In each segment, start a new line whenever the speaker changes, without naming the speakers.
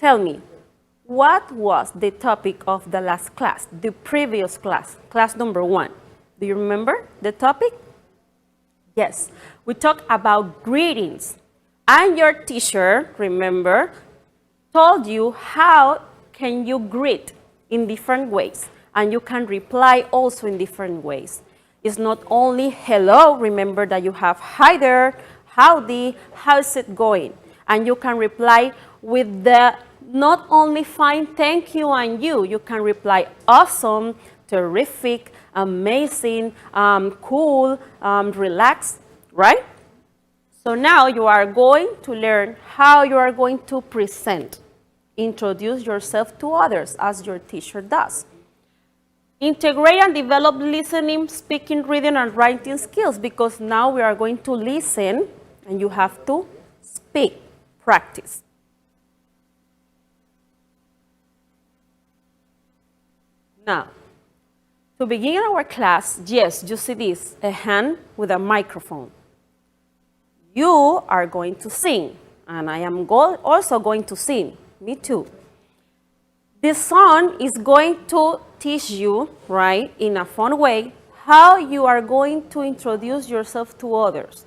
tell me, what was the topic of the last class, the previous class, class number 1? Do you remember the topic? Yes, we talked about greetings. And your teacher, remember, told you how can you greet in different ways. And you can reply also in different ways. It's not only hello, remember that you have hi there, howdy, how's it going? And you can reply with the not only fine, thank you, and you can reply awesome, terrific, amazing, cool, relaxed, right? So now you are going to learn how you are going to present. Introduce yourself to others as your teacher does. Integrate and develop listening, speaking, reading, and writing skills, because now we are going to listen and you have to speak, practice. Now, to begin our class, yes, you see this, a hand with a microphone. You are going to sing, and I am also going to sing, me too. This song is going to teach you, right, in a fun way, how you are going to introduce yourself to others.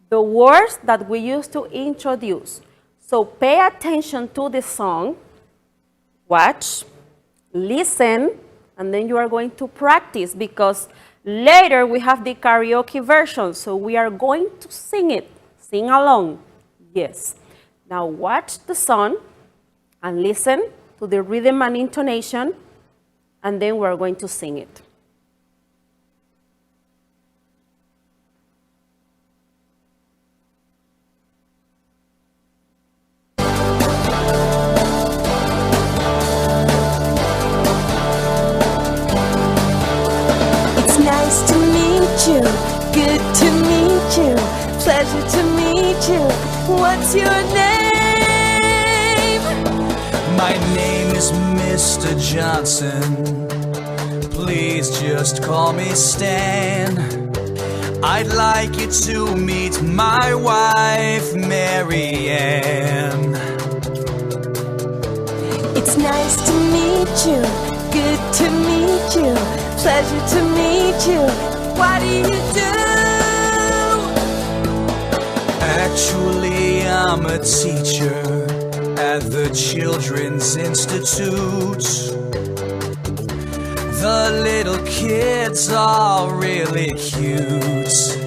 The words that we use to introduce. So pay attention to the song, watch, listen, and then you are going to practice, because later we have the karaoke version, so we are going to sing it. Sing along. Yes. Now watch the song and listen to the rhythm and intonation, and then we're going to sing it.
Good to meet you, pleasure to meet you. What's your name?
My name is Mr. Johnson. Please just call me Stan. I'd like you to meet my wife, Mary Ann.
It's nice to meet you, good to meet you, pleasure to meet you. What do you do?
Actually, I'm a teacher at the Children's Institute. The little kids are really cute.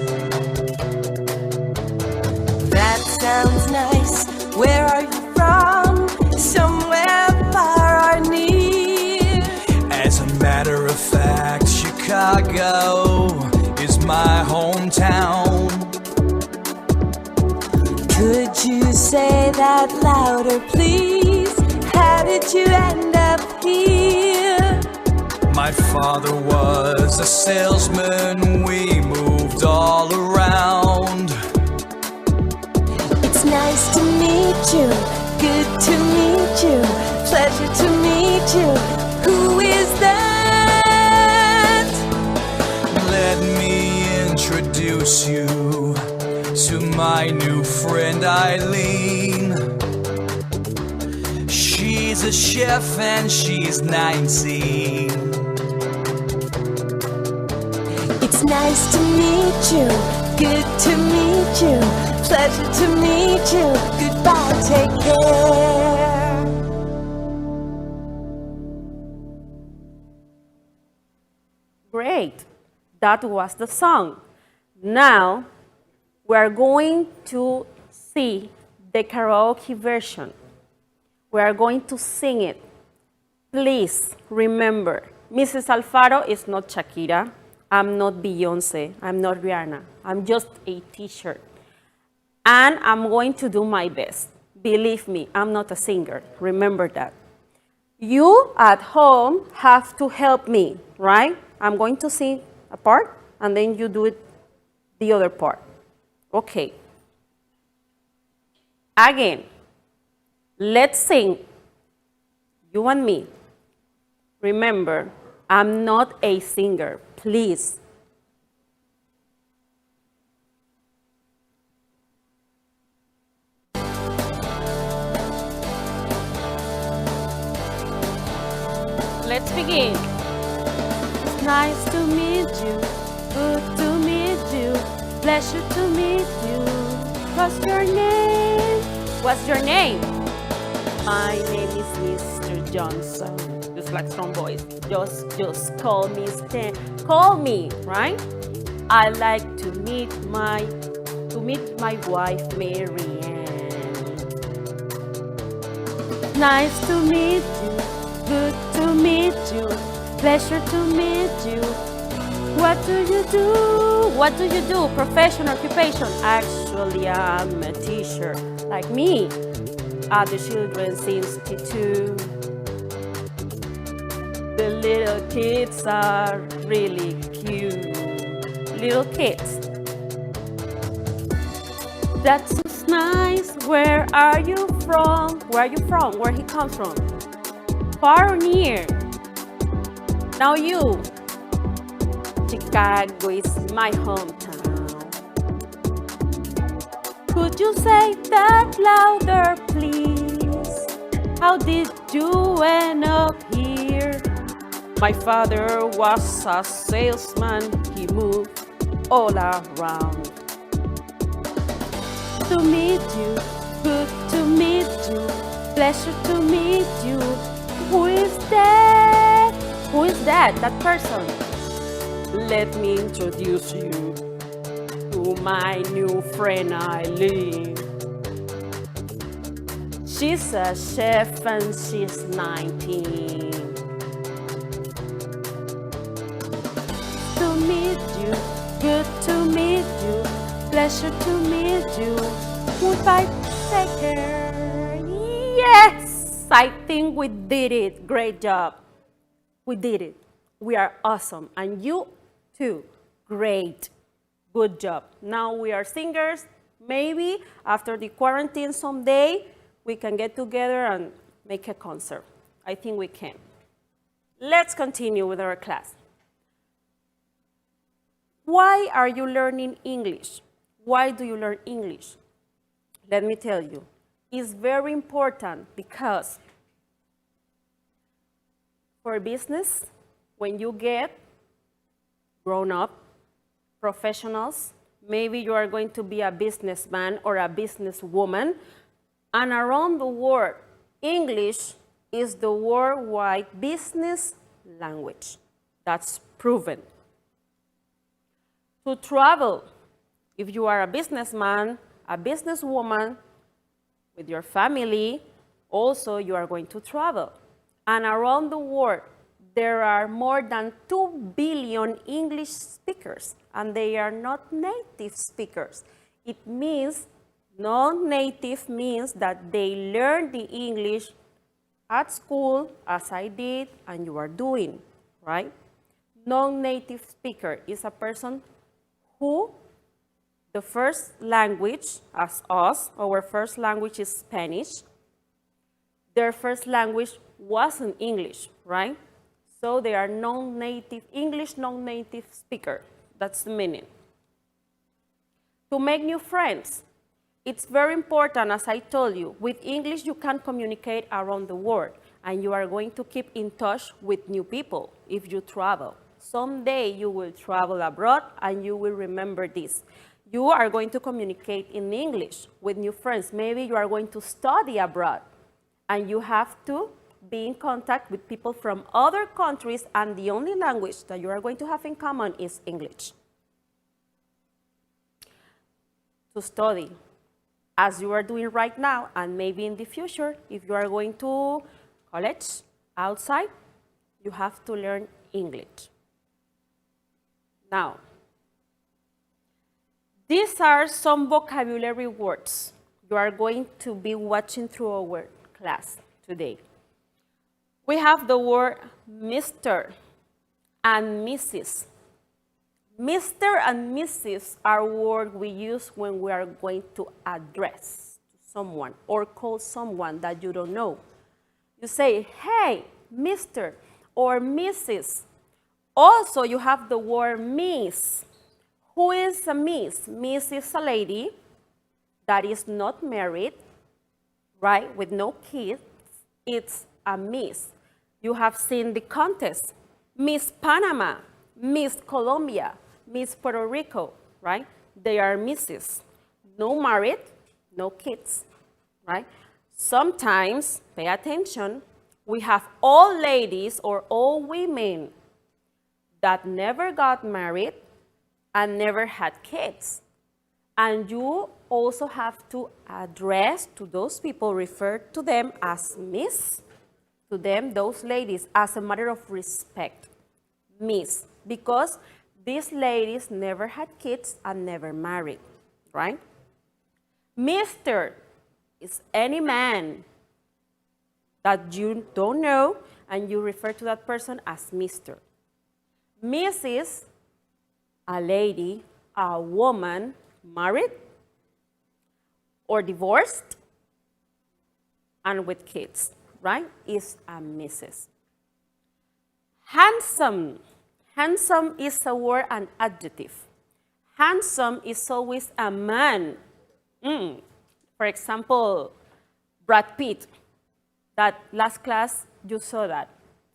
That sounds nice. Where are you from? Somewhere far or near?
As a matter of fact, Chicago is my hometown.
Could you say that louder, please? How did you end up here?
My father was a salesman. We moved all around.
It's nice to meet you, good to meet you, pleasure to meet you. Who is that?
Let me introduce you to my new friend Eileen. She's a chef and she's 19.
It's nice to meet you, good to meet you, pleasure to meet you. Goodbye, take care.
Great. That was the song. Now, we're going to see the karaoke version. We are going to sing it. Please remember, Mrs. Alfaro is not Shakira. I'm not Beyonce. I'm not Rihanna. I'm just a teacher. And I'm going to do my best. Believe me, I'm not a singer. Remember that. You at home have to help me, right? I'm going to sing a part, and then you do it the other part. Okay. Again, let's sing. You and me. Remember, I'm not a singer, please. let's begin. It's nice to meet you, good to meet you, pleasure to meet you. What's your name? What's your name? My name is Mr. Johnson. Just like some boys. Just call me Stan. Call me, right? I like to meet my wife Marianne. Nice to meet you, good to meet you, pleasure to meet you. What do you do? What do you do? Profession, occupation? Actually, I'm a teacher, like me, at the Children's Institute. The little kids are really cute. Little kids. That's nice. Where are you from? Where are you from? Where he comes from? Far or near? Now you. Chicago is my hometown. Could you say that louder, please? How did you end up here? My father was a salesman. He moved all around. To meet you, good to meet you, pleasure to meet you. Who is that? Who is that? That person. Let me introduce you to my new friend Eileen. She's a chef and she's 19. To meet you, good to meet you, pleasure to meet you. Goodbye, take care. Yes, I think we did it. Great job. We did it. We are awesome. And you too. Great. Good job. Now we are singers. Maybe after the quarantine someday, we can get together and make a concert. I think we can. Let's continue with our class. Why are you learning English? Why do you learn English? Let me tell you. It's very important because for business, when you get grown up, professionals, maybe you are going to be a businessman or a businesswoman, and around the world, English is the worldwide business language. That's proven. To travel, if you are a businessman, a businesswoman, with your family, also you are going to travel. And around the world, there are more than 2 billion English speakers, and they are not native speakers. It means, non-native means that they learn the English at school, as I did, and you are doing, right? Non-native speaker is a person who the first language, as us, our first language is Spanish. Their first language wasn't English, right? So they are non-native, English non-native speaker. That's the meaning. To make new friends, it's very important, as I told you. With English, you can communicate around the world, and you are going to keep in touch with new people if you travel. Someday you will travel abroad, and you will remember this. You are going to communicate in English with new friends. Maybe you are going to study abroad, and you have to be in contact with people from other countries, and the only language that you are going to have in common is English. To study, as you are doing right now, and maybe in the future, if you are going to college outside, you have to learn English. Now, these are some vocabulary words you are going to be watching through our class today. We have the word Mr. and Mrs. Mr. and Mrs. are words we use when we are going to address someone or call someone that you don't know. You say, hey, Mr. or Mrs. Also, you have the word Miss. Who is a Miss? Miss is a lady that is not married, right, with no kids. It's a Miss. You have seen the contest, Miss Panama, Miss Colombia, Miss Puerto Rico, right? They are misses. No married, no kids, right? Sometimes, pay attention, we have all ladies or all women that never got married and never had kids. And you also have to address to those people, refer to them as Miss, to them, those ladies, as a matter of respect, Miss, because these ladies never had kids and never married, right? Mr. is any man that you don't know and you refer to that person as Mr. Mrs., a lady, a woman, married or divorced and with kids, right, is a Mrs. Handsome. Handsome is a word, an adjective. Handsome is always a man. For example, Brad Pitt. That last class, you saw that.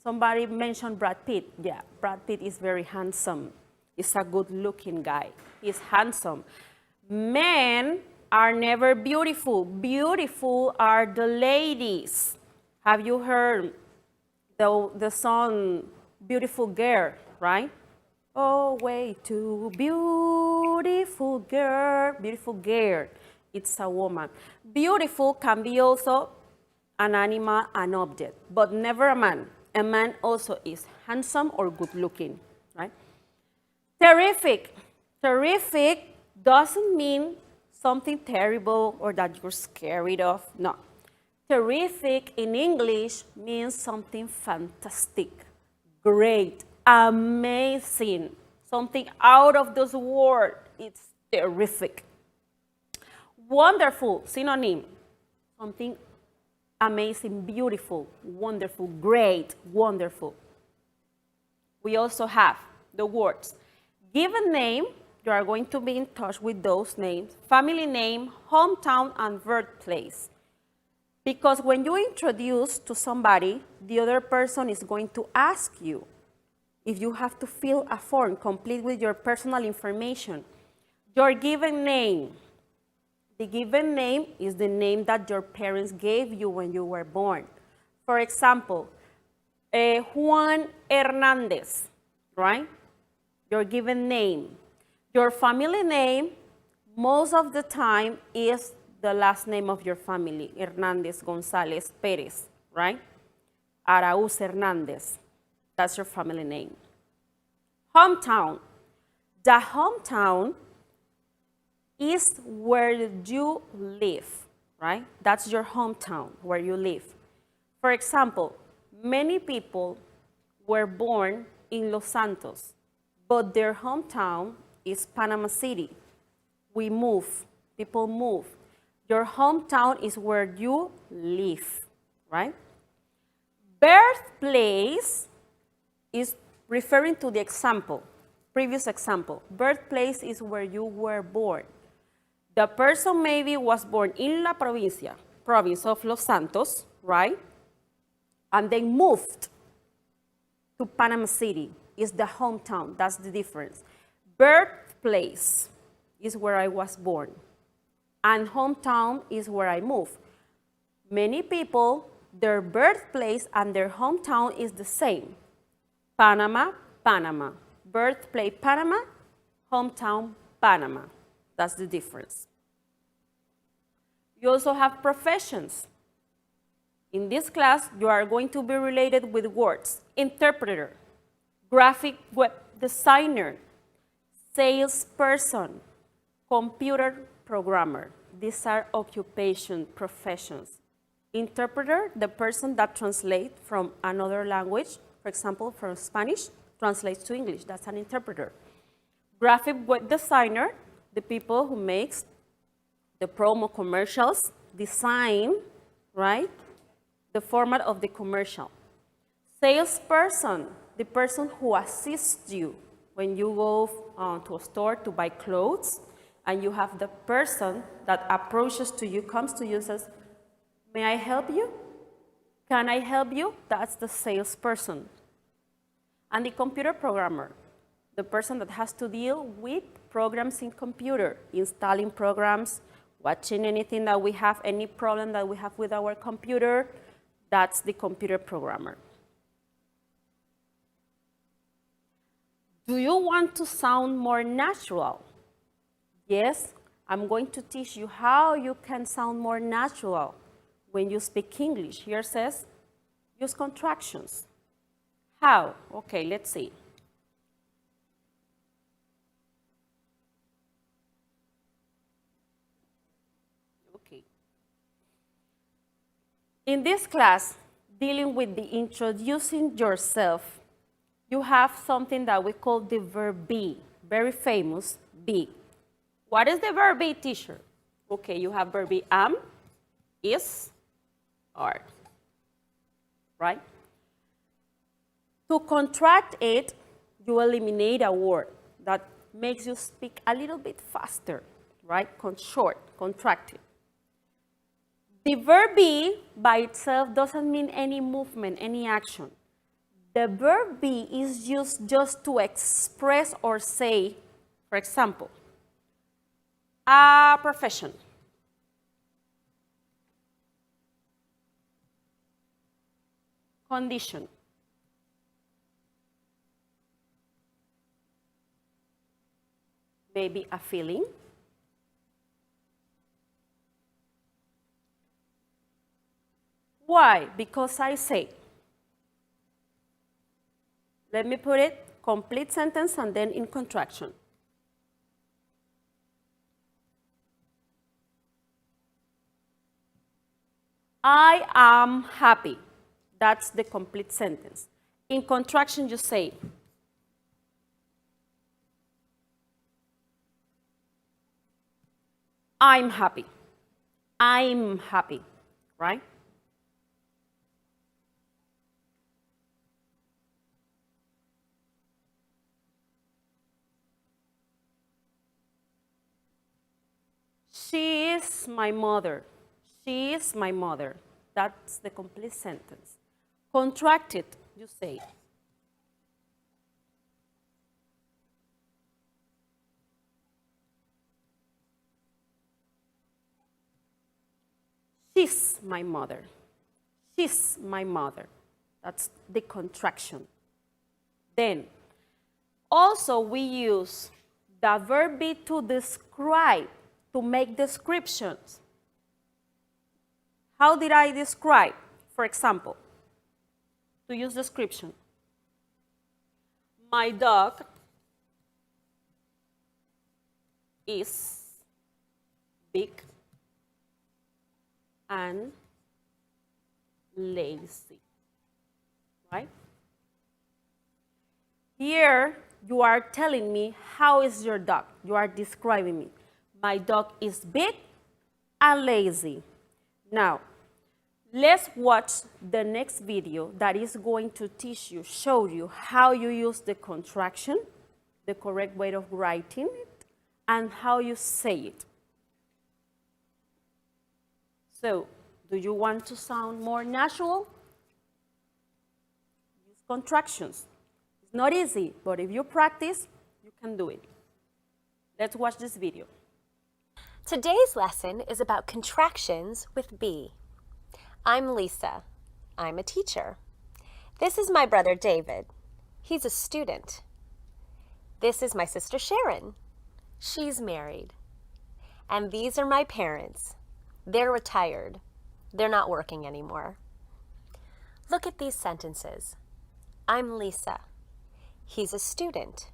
Somebody mentioned Brad Pitt. Yeah, Brad Pitt is very handsome. He's a good-looking guy. He's handsome. Men are never beautiful. Beautiful are the ladies. Have you heard the song Beautiful Girl, right? Oh, way too beautiful girl. Beautiful girl. It's a woman. Beautiful can be also an animal, an object, but never a man. A man also is handsome or good-looking, right? Terrific. Terrific doesn't mean something terrible or that you're scared of. No. Terrific in English means something fantastic, great, amazing, something out of this world. It's terrific. Wonderful, synonym, something amazing, beautiful, wonderful, great, wonderful. We also have the words given name. You are going to be in touch with those names, family name, hometown, and birthplace. Because when you introduce to somebody, the other person is going to ask you if you have to fill a form complete with your personal information. Your given name. The given name is the name that your parents gave you when you were born. For example, Juan Hernandez, right? Your given name. Your family name, most of the time, is the last name of your family, Hernandez, Gonzalez, Perez, right? Arauz Hernandez, that's your family name. Hometown. The hometown is where you live, right? That's your hometown, where you live. For example, many people were born in Los Santos, but their hometown is Panama City. We move, people move. Your hometown is where you live, right? Birthplace is referring to the example, previous example. Birthplace is where you were born. The person maybe was born in La Provincia, province of Los Santos, right? And then moved to Panama City. Is the hometown, that's the difference. Birthplace is where I was born. And hometown is where I moved. Many people, their birthplace and their hometown is the same. Panama, Panama. Birthplace, Panama. Hometown, Panama. That's the difference. You also have professions. In this class, you are going to be related with words. Interpreter, graphic web designer, salesperson, computer programmer. These are occupation professions. Interpreter, the person that translates from another language, for example, from Spanish, translates to English. That's an interpreter. Graphic web designer, the people who makes the promo commercials, design, right? The format of the commercial. Salesperson, the person who assists you when you go to a store to buy clothes, and you have the person that approaches to you, comes to you and says, may I help you? Can I help you? That's the salesperson. And the computer programmer, the person that has to deal with programs in computer, installing programs, watching anything that we have, any problem that we have with our computer, that's the computer programmer. Do you want to sound more natural? Yes, I'm going to teach you how you can sound more natural when you speak English. Here says, use contractions. How? Okay, let's see. Okay. In this class, dealing with the introducing yourself, you have something that we call the verb be, very famous, be. What is the verb be, teacher? Okay, you have verb be am, is, are, right? To contract it, you eliminate a word that makes you speak a little bit faster, right? Contracted. The verb be by itself doesn't mean any movement, any action. The verb be is used just to express or say, for example, a profession. Condition. Maybe a feeling. Why? Because I say. Let me put it complete sentence and then in contraction. I am happy. That's the complete sentence. In contraction, you say, I'm happy. I'm happy, right? She is my mother. She is my mother. That's the complete sentence. Contracted, you say. She's my mother. She's my mother. That's the contraction. Then, also we use the verb be to describe, to make descriptions. How did I describe? For example, to use description. My dog is big and lazy, right? Here, you are telling me, how is your dog? You are describing me. My dog is big and lazy. Now, let's watch the next video that is going to teach you, show you how you use the contraction, the correct way of writing it, and how you say it. So, do you want to sound more natural? Use contractions. It's not easy, but if you practice, you can do it. Let's watch this video.
Today's lesson is about contractions with be. I'm Lisa. I'm a teacher. This is my brother David. He's a student. This is my sister Sharon. She's married. And these are my parents. They're retired. They're not working anymore. Look at these sentences. I'm Lisa. He's a student.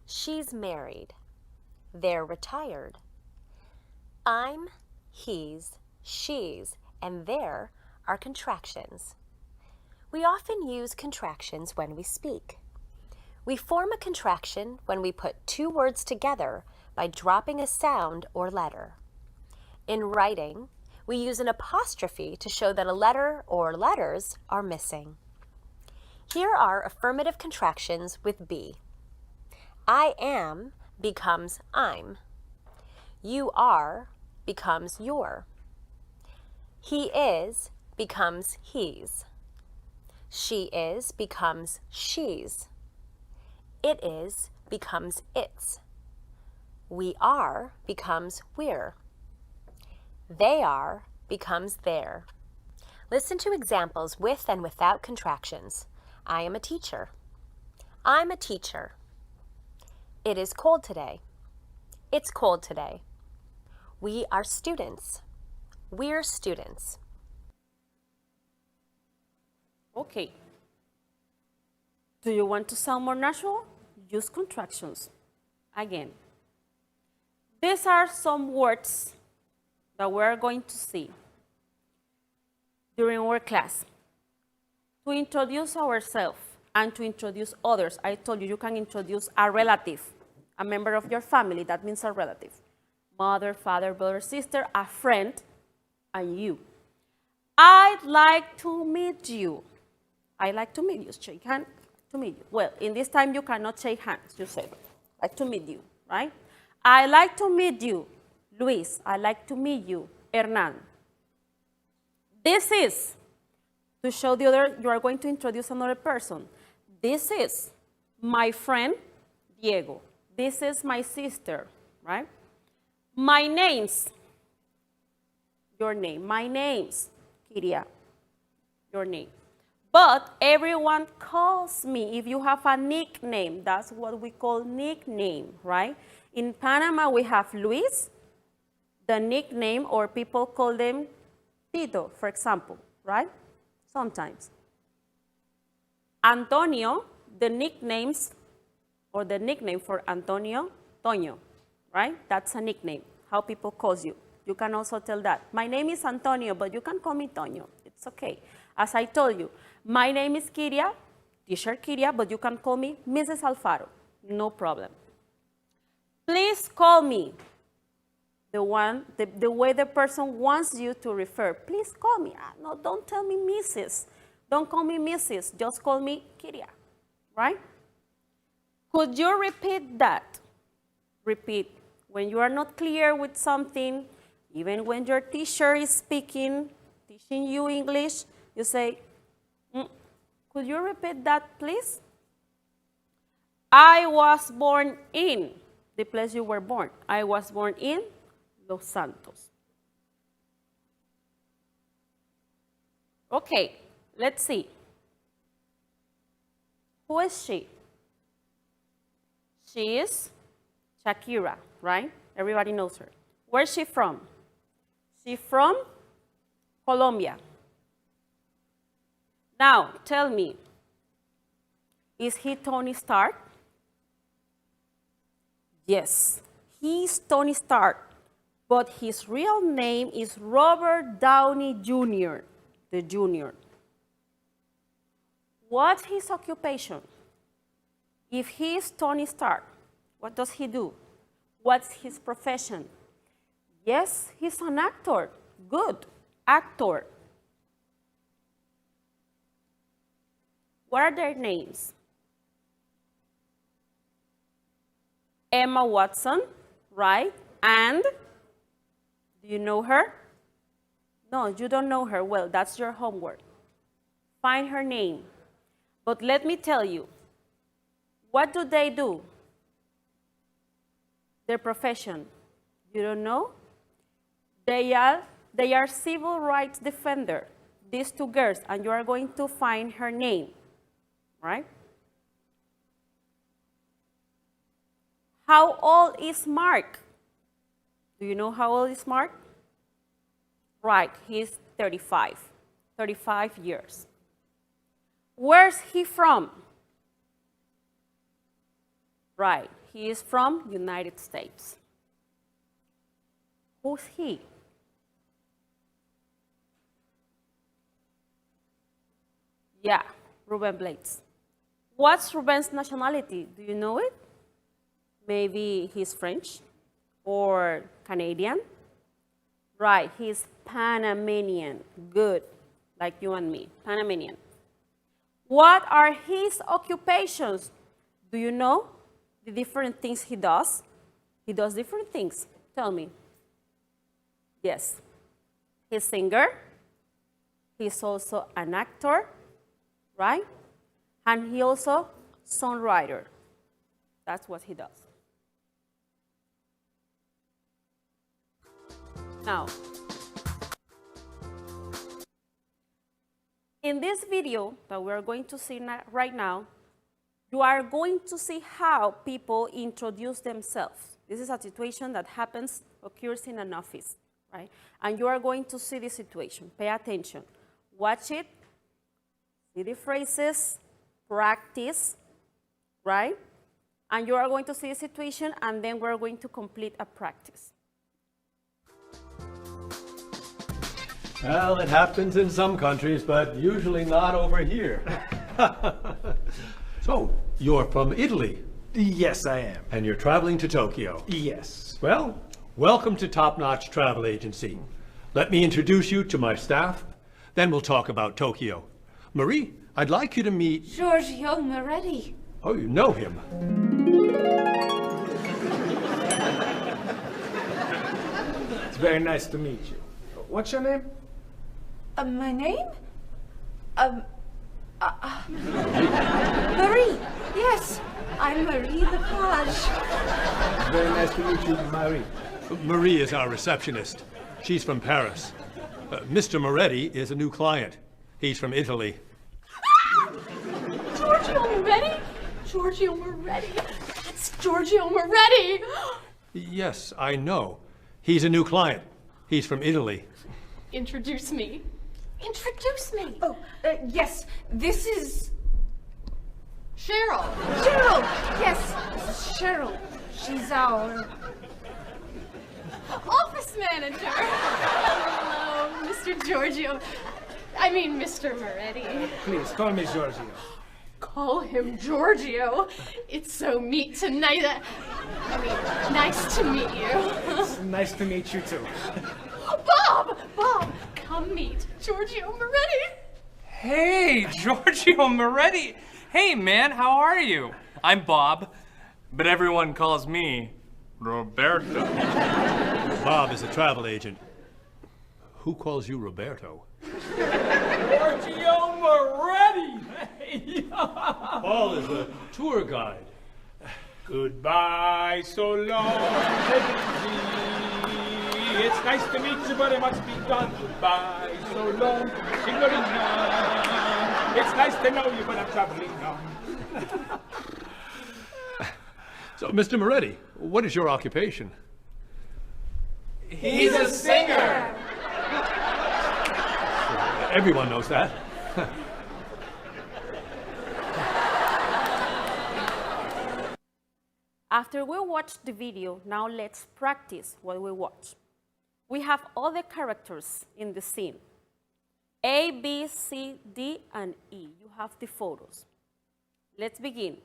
She's married. They're retired. I'm, he's, she's, and there are contractions. We often use contractions when we speak. We form a contraction when we put two words together by dropping a sound or letter. In writing, we use an apostrophe to show that a letter or letters are missing. Here are affirmative contractions with be. I am becomes I'm. You are becomes your. He is becomes he's. She is becomes she's. It is becomes its. We are becomes we're. They are becomes their. Listen to examples with and without contractions. I am a teacher. I'm a teacher. It is cold today. It's cold today. We are students. We're students.
Okay. Do you want to sound more natural? Use contractions. Again. These are some words that we're going to see during our class. To introduce ourselves and to introduce others, I told you you can introduce a relative, a member of your family, that means a relative. Mother, father, brother, sister, a friend, and you. I'd like to meet you. I like to meet you. Shake hands to meet you. Well, in this time you cannot shake hands. You say, like to meet you, right? I like to meet you, Luis. I like to meet you, Hernan. This is to show the other, you are going to introduce another person. This is my friend, Diego. This is my sister, right? My names, your name. My name's Kiria, your name. But everyone calls me. If you have a nickname, that's what we call nickname, right? In Panama, we have Luis, the nickname, or people call them Tito, for example, right? Sometimes. Antonio, the nicknames, or the nickname for Antonio, Toño, right? That's a nickname, how people call you. You can also tell that. My name is Antonio, but you can call me Toño. It's okay. As I told you, my name is Kiria, teacher Kiria, but you can call me Mrs. Alfaro. No problem. Please call me the way the person wants you to refer. Please call me. No, don't tell me Mrs. Don't call me Mrs. Just call me Kiria, right? Could you repeat that? Repeat. When you are not clear with something, even when your teacher is speaking, teaching you English, you say, could you repeat that, please? I was born in the place you were born. I was born in Los Santos. Okay, let's see. Who is she? She is Shakira, right? Everybody knows her. Where's she from? She's from Colombia. Now, tell me, is he Tony Stark? Yes, he's Tony Stark, but his real name is Robert Downey Jr., the Junior. What's his occupation? If he is Tony Stark, what does he do? What's his profession? Yes, he's an actor. Good, actor. What are their names? Emma Watson, right? And do you know her? No, you don't know her. Well, that's your homework. Find her name. But let me tell you, what do they do? Their profession. You don't know? They are civil rights defender. These two girls, and you are going to find her name, right? How old is Mark? Do you know how old is Mark? Right, he's 35 years. Where's he from? Right, he is from United States. Who's he? Yeah, Ruben Blades. What's Ruben's nationality? Do you know it? Maybe he's French or Canadian. Right, he's Panamanian. Good, like you and me, Panamanian. What are his occupations? Do you know the different things he does? He does different things. Tell me. Yes. He's singer. He's also an actor, right? And he also songwriter. That's what he does. Now, in this video that we're going to see right now, you are going to see how people introduce themselves. This is a situation that occurs in an office, right? And you are going to see the situation. Pay attention. Watch it, see the phrases, practice, right? And you are going to see the situation, and then we're going to complete a practice.
Well, it happens in some countries, but usually not over here. So, you're from Italy,
Yes, I am.
and you're traveling to Tokyo.
Yes.
Well, welcome to Top Notch Travel Agency. Let me introduce you to my staff, then we'll talk about Tokyo. Marie, I'd like you to meet...
Giorgio Moretti.
Oh, you know him.
It's very nice to meet you. What's your name?
My name? Marie. Yes, I'm Marie Lepage.
It's very nice to meet you, Marie.
Marie is our receptionist. She's from Paris. Mr. Moretti is a new client. He's from Italy.
Giorgio Moretti? Giorgio Moretti. That's Giorgio Moretti.
Yes, I know. He's a new client. He's from Italy.
Introduce me. Introduce me. Oh, yes, this is Cheryl. Cheryl. Yes, this is Cheryl. She's our office manager. Hello, Mr. Giorgio. I mean, Mr. Moretti.
Please, call me Giorgio.
Call him Giorgio. It's so neat tonight. Nice to meet you.
It's nice to meet you, too.
Bob, come meet Giorgio Moretti.
Hey, Giorgio Moretti. Hey, man, how are you? I'm Bob, but everyone calls me Roberto.
Bob is a travel agent. Who calls you Roberto?
Giorgio Moretti!
Paul is a tour guide.
Goodbye, so long, take it easy. It's nice to meet you, but it must be done. Goodbye, so long, signorina. It's nice to know you, but I'm traveling now.
So, Mr. Moretti, what is your occupation?
He's a singer.
Everyone knows that.
After we watch the video, now let's practice what we watch. We have all the characters in the scene. A, B, C, D, and E. You have the photos. Let's begin.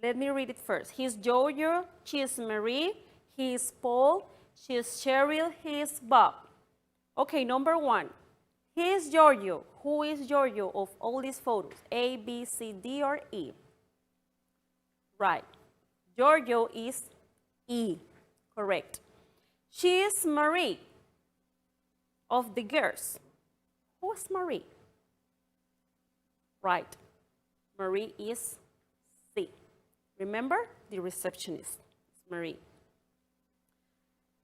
Let me read it first. He's Giorgio, she is Marie, he is Paul, she is Cheryl, he is Bob. Okay, number one. He is Giorgio. Who is Giorgio of all these photos? A, B, C, D, or E? Right. Giorgio is E. Correct. She is Marie of the girls. Who is Marie? Right. Marie is C. Remember, the receptionist is Marie.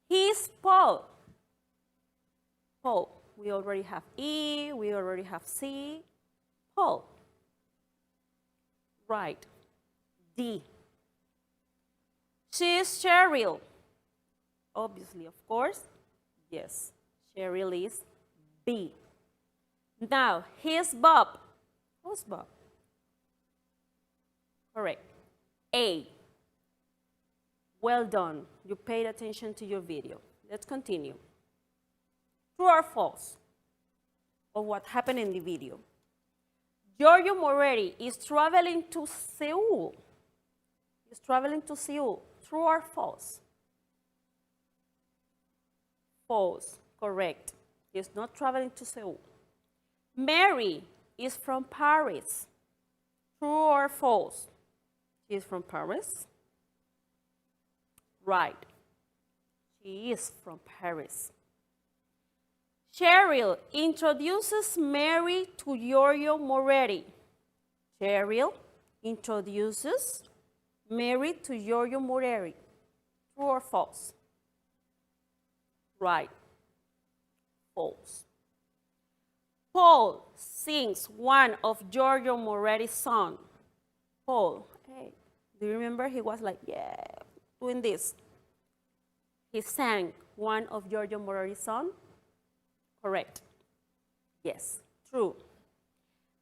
He is Paul. Paul. We already have E, we already have C. Paul. Right. D. She is Cheryl. Obviously, of course. Yes, Cheryl is B. Now, here's Bob. Who's Bob? Correct. A. Well done. You paid attention to your video. Let's continue. True or false of what happened in the video? Giorgio Moretti is traveling to Seoul. He's traveling to Seoul. True or false? False. Correct. He's not traveling to Seoul. Mary is from Paris. True or false? She is from Paris. Right. She is from Paris. Cheryl introduces Mary to Giorgio Moretti. Cheryl introduces Mary to Giorgio Moretti. True or false? Right. False. Paul sings one of Giorgio Moretti's songs. Paul, hey, do you remember he was like, yeah, doing this? He sang one of Giorgio Moretti's songs? Correct. Yes, true.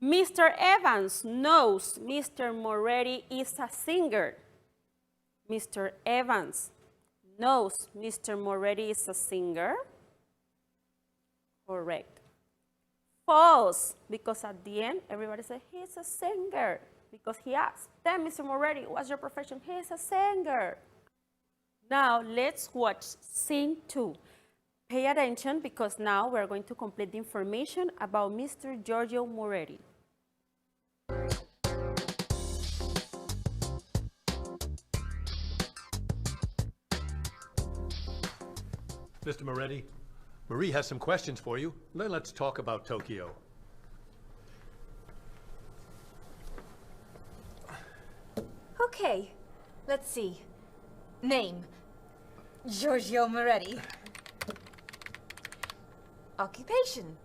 Mr. Evans knows Mr. Moretti is a singer. Mr. Evans knows Mr. Moretti is a singer. Correct. False, because at the end, everybody said, he's a singer. Because he asked, then Mr. Moretti, what's your profession? He's a singer. Now, let's watch scene 2. Pay attention, because now we're going to complete the information about Mr. Giorgio Moretti.
Mr. Moretti, Marie has some questions for you. Let's talk about Tokyo.
Okay, let's see. Name, Giorgio Moretti. Occupation,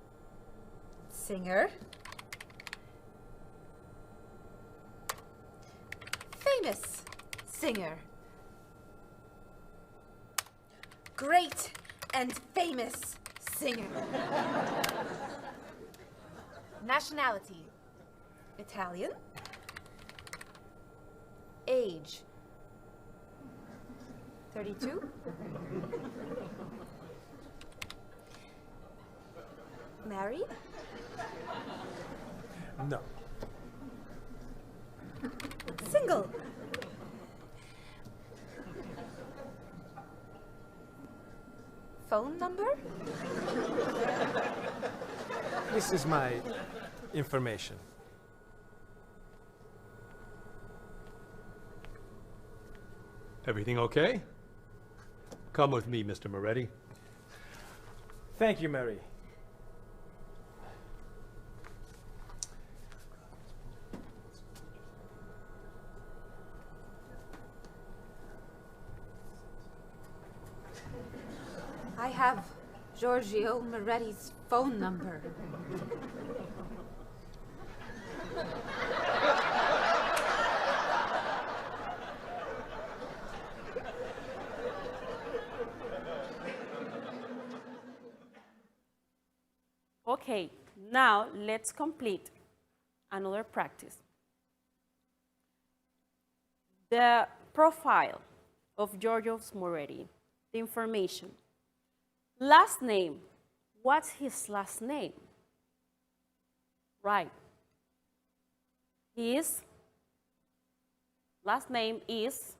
singer. Famous singer. Great and famous singer. Nationality, Italian. Age, 32. Married?
No.
Single? Phone number?
This is my information.
Everything okay? Come with me, Mr. Moretti.
Thank you, Mary.
I have Giorgio Moretti's phone number.
Okay, now let's complete another practice. The profile of Giorgio Moretti, the information. Last name, what's his last name? Right. His last name is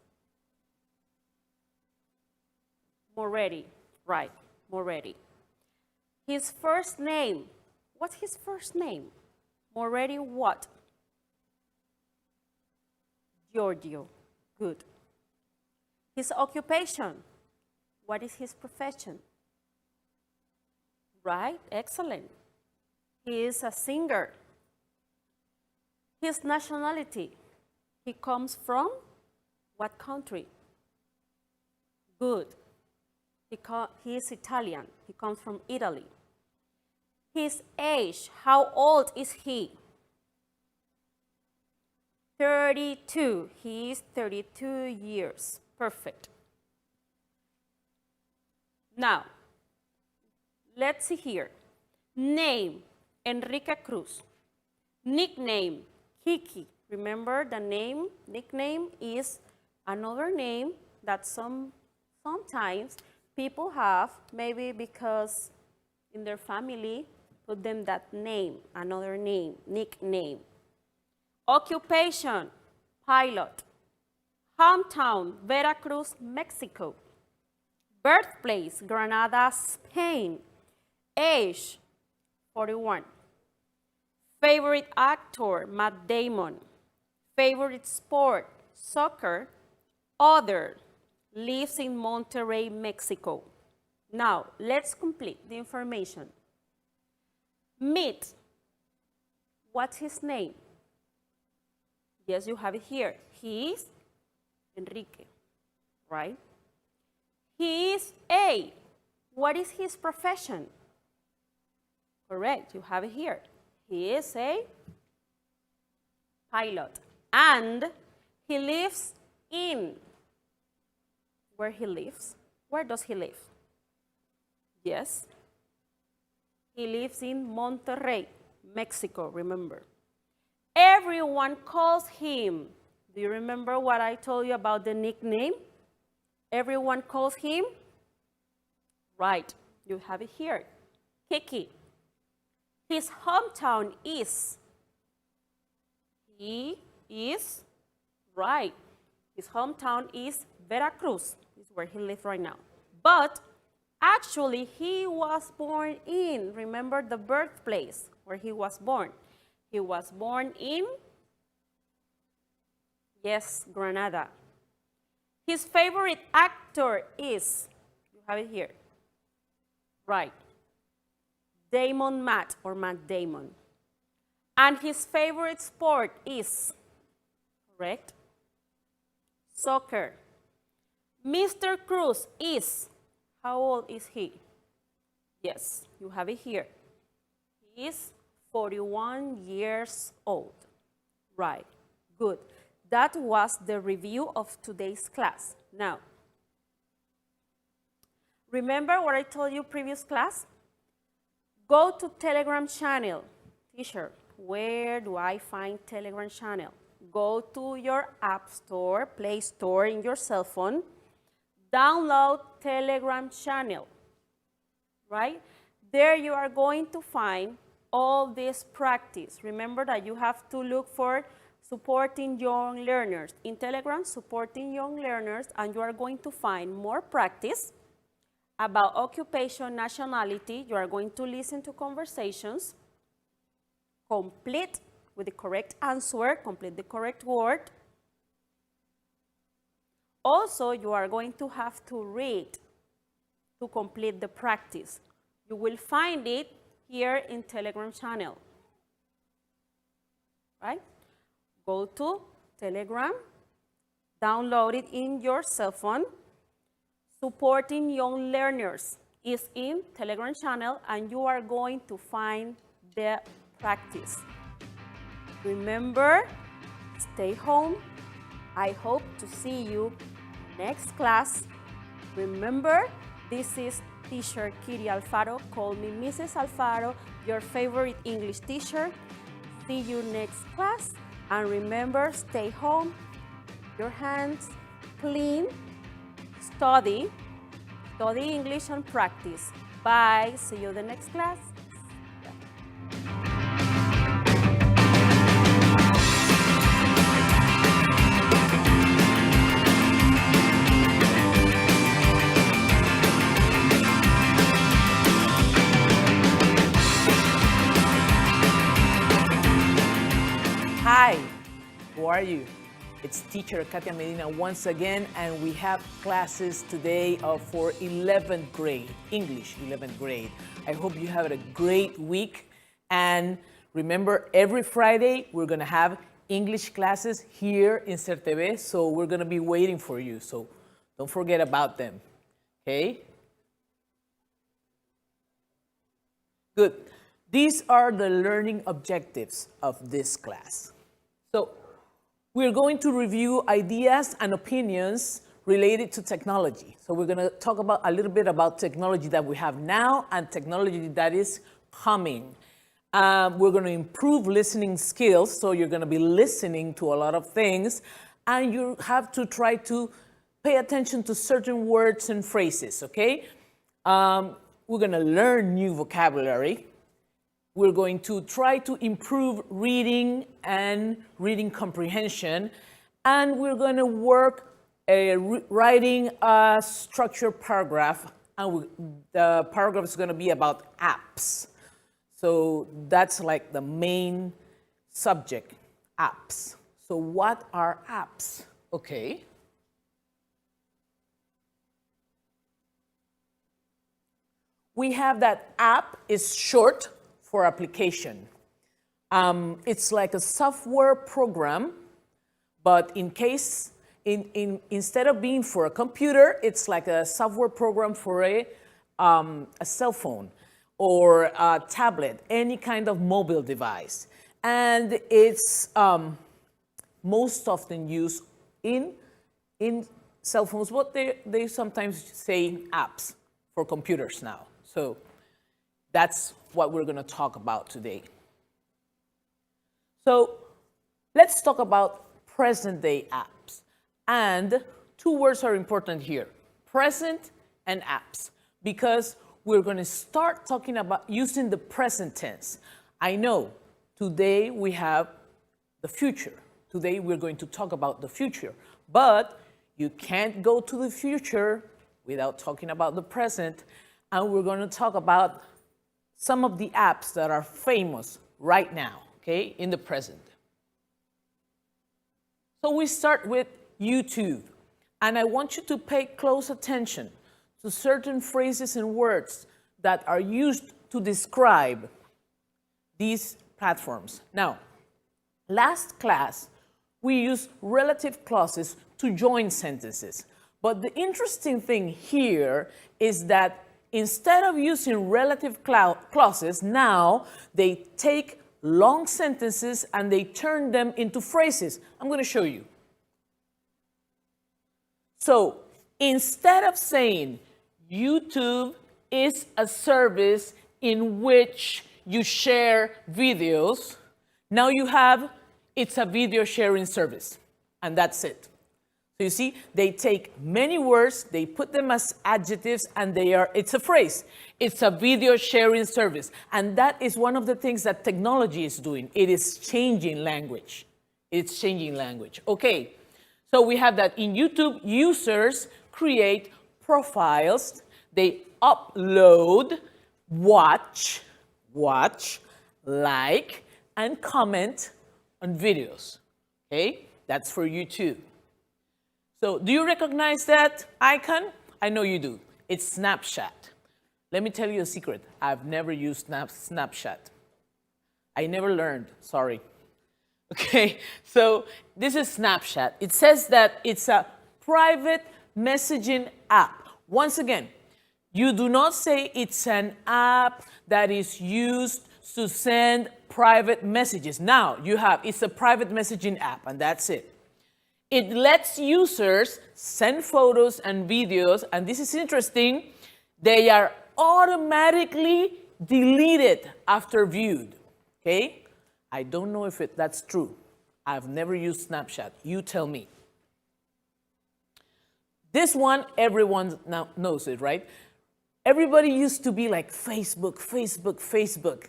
Moretti. Right, Moretti. His first name, what's his first name? Moretti what? Giorgio. Good. His occupation, what is his profession? Right, excellent. He is a singer. His nationality, he comes from what country? Good. He is Italian. He comes from Italy. His age, how old is he? 32. He is 32 years. Perfect. Now, let's see here. Name, Enrique Cruz. Nickname, Kiki. Remember the name, nickname is another name that sometimes people have, maybe because in their family, put them that name, another name, nickname. Occupation, pilot. Hometown, Veracruz, Mexico. Birthplace, Granada, Spain. Age, 41. Favorite actor, Matt Damon. Favorite sport, soccer. Other, lives in Monterrey, Mexico. Now, let's complete the information. Meet. What's his name? Yes, you have it here. He is Enrique, right? He is A. What is his profession? Correct, you have it here. He is a pilot. And he lives in. Where he lives? Where does he live? Yes. He lives in Monterrey, Mexico, remember. Everyone calls him. Do you remember what I told you about the nickname? Everyone calls him? Right, you have it here. Kiki. His hometown is. He is right. His hometown is Veracruz. This is where he lives right now. But actually, he was born in, remember the birthplace where he was born. He was born in, yes, Granada. His favorite actor is, you have it here, right, Matt Damon. And his favorite sport is, correct, soccer. Mr. Cruz is, how old is he? Yes, you have it here. He is 41 years old. Right, good. That was the review of today's class. Now, remember what I told you previous class? Go to Telegram channel. Teacher, where do I find Telegram channel? Go to your App Store, Play Store in your cell phone. Download Telegram channel, right? There you are going to find all this practice. Remember that you have to look for supporting young learners. In Telegram, supporting young learners, and you are going to find more practice about occupation, nationality. You are going to listen to conversations, complete with the correct answer, complete the correct word. Also, you are going to have to read to complete the practice. You will find it here in Telegram channel, right? Go to Telegram, download it in your cell phone. Supporting young learners is in Telegram channel, and you are going to find the practice. Remember, stay home. I hope to see you next class. Remember, this is teacher Kitty Alfaro. Call me Mrs. Alfaro, your favorite English teacher. See you next class. And remember, stay home, your hands clean, study English and practice. Bye. See you in the next class.
Hi, how are you? It's teacher Katia Medina once again, and we have classes today for 11th grade, English 11th grade. I hope you have a great week, and remember, every Friday we're gonna have English classes here in CERTV, so we're gonna be waiting for you, so don't forget about them, okay? Good. These are the learning objectives of this class. So we're going to review ideas and opinions related to technology. So we're going to talk about a little bit about technology that we have now and technology that is coming. We're going to improve listening skills, so you're going to be listening to a lot of things, and you have to try to pay attention to certain words and phrases, okay? We're going to learn new vocabulary. We're going to try to improve reading and reading comprehension, and we're going to work writing a structured paragraph, and the paragraph is going to be about apps. So that's like the main subject, apps. So what are apps? Okay. We have that app is short for application. It's like a software program, but instead of being for a computer, it's like a software program for a cell phone or a tablet, any kind of mobile device. And it's most often used in cell phones, but they sometimes say apps for computers now. So that's what we're going to talk about today. So let's talk about present day apps. And two words are important here, present and apps, because we're going to start talking about using the present tense. I know today we have the future. Today we're going to talk about the future, but you can't go to the future without talking about the present. And we're going to talk about some of the apps that are famous right now, okay, in the present. So we start with YouTube. And I want you to pay close attention to certain phrases and words that are used to describe these platforms. Now, last class, we used relative clauses to join sentences. But the interesting thing here is that instead of using relative clauses, now they take long sentences and they turn them into phrases. I'm going to show you. So instead of saying YouTube is a service in which you share videos, now you have it's a video sharing service, and that's it. So you see, they take many words, they put them as adjectives, and it's a phrase. It's a video sharing service. And that is one of the things that technology is doing. It is changing language. It's changing language. Okay, so we have that in YouTube, users create profiles, they upload, watch, like, and comment on videos. Okay, that's for YouTube. So do you recognize that icon? I know you do. It's Snapchat. Let me tell you a secret. I've never used Snapchat. I never learned, sorry. Okay, so this is Snapchat. It says that it's a private messaging app. Once again, you do not say it's an app that is used to send private messages. Now, it's a private messaging app, and that's it. It lets users send photos and videos, and this is interesting, they are automatically deleted after viewed, okay? I don't know if that's true. I've never used Snapchat. You tell me. This one, everyone now knows it, right? Everybody used to be like Facebook.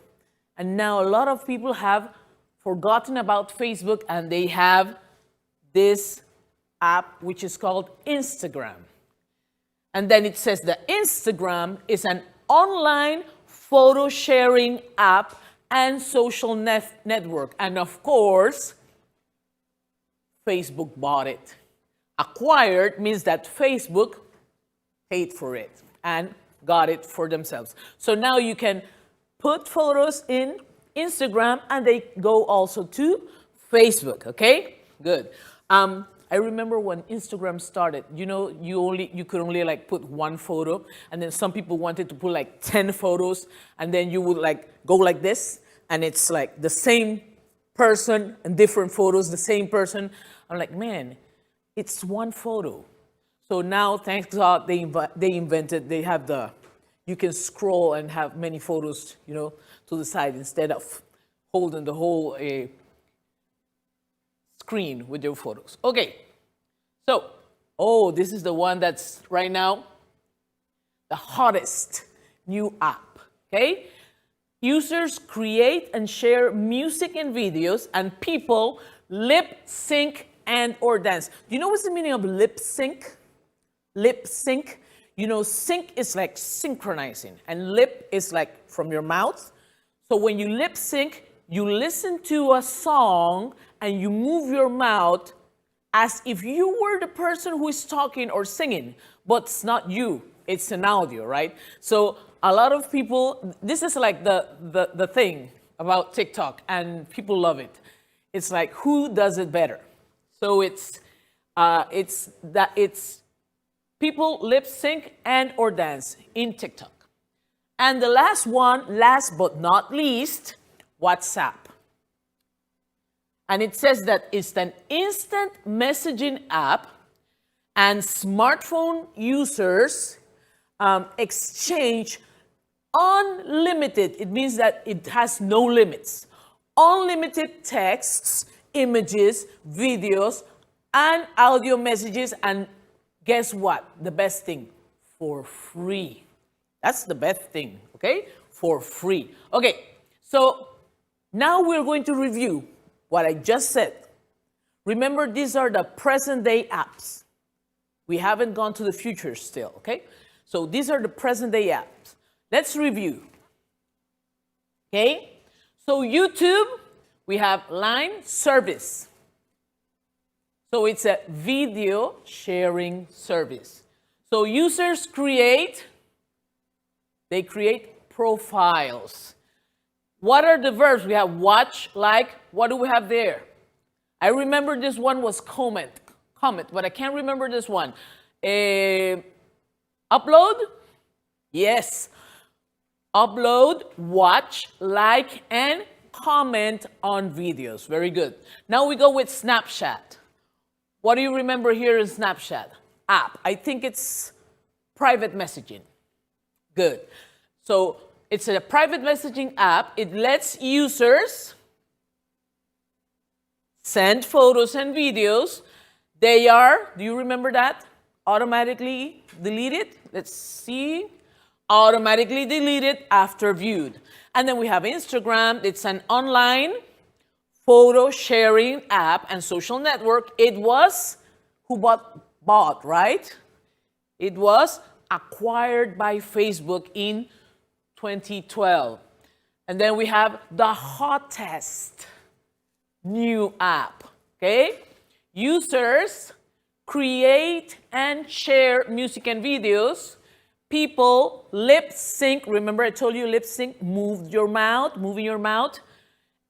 And now a lot of people have forgotten about Facebook, and they have this app which is called Instagram. And then it says that Instagram is an online photo sharing app and social network. And of course, Facebook bought it. Acquired means that Facebook paid for it and got it for themselves. So now you can put photos in Instagram and they go also to Facebook, okay? Good. I remember when Instagram started, you know, you could only like put one photo, and then some people wanted to put like 10 photos, and then you would like go like this, and it's like the same person and different photos, the same person. I'm like, man, it's one photo. So now, thanks God, they have you can scroll and have many photos, you know, to the side instead of holding the whole screen with your photos. Okay, so, this is the one that's right now the hottest new app, okay? Users create and share music and videos, and people lip sync and or dance. Do you know what's the meaning of lip sync? Lip sync. You know, sync is like synchronizing, and lip is like from your mouth. So when you lip sync, you listen to a song and you move your mouth as if you were the person who is talking or singing, but it's not you, it's an audio, right? So a lot of people, this is like the thing about TikTok, and people love it. It's like, who does it better? So it's people lip sync and or dance in TikTok. And the last one, last but not least, WhatsApp. And it says that it's an instant messaging app, and smartphone users exchange unlimited. It means that it has no limits. Unlimited texts, images, videos, and audio messages. And guess what? The best thing, for free. That's the best thing, okay? For free. Okay, so now we're going to review what I just said. Remember, these are the present day apps. We haven't gone to the future still, okay? So these are the present day apps. Let's review. Okay? So YouTube, we have Line service. So it's a video sharing service. So users create profiles. What are the verbs? We have watch, like. What do we have there? I remember this one was comment, but I can't remember this one. Upload? Yes. Upload, watch, like, and comment on videos. Very good. Now we go with Snapchat. What do you remember here in Snapchat? App. I think it's private messaging. Good. So it's a private messaging app. It lets users send photos and videos. They are, do you remember that? Automatically deleted. Let's see. Automatically deleted after viewed. And then we have Instagram. It's an online photo sharing app and social network. It was, who bought, right? It was acquired by Facebook in 2012. And then we have the hottest new app, okay? Users create and share music and videos. People lip sync. Remember I told you lip sync, moving your mouth,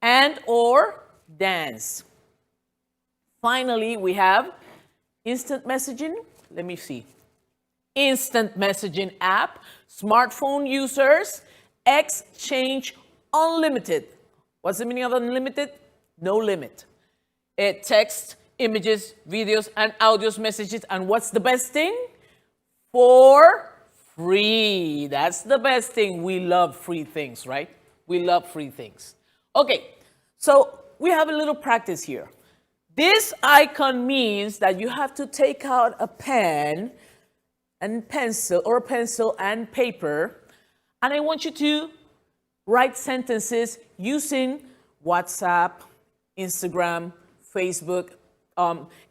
and or dance. Finally, we have instant messaging. Let me see. Instant messaging app. Smartphone users exchange unlimited. What's the meaning of unlimited? No limit. Text, images, videos, and audios messages. And what's the best thing? For free. That's the best thing. We love free things, right? We love free things. Okay, so we have a little practice here. This icon means that you have to take out a pen and pencil, or pencil and paper, and I want you to write sentences using WhatsApp, Instagram, Facebook,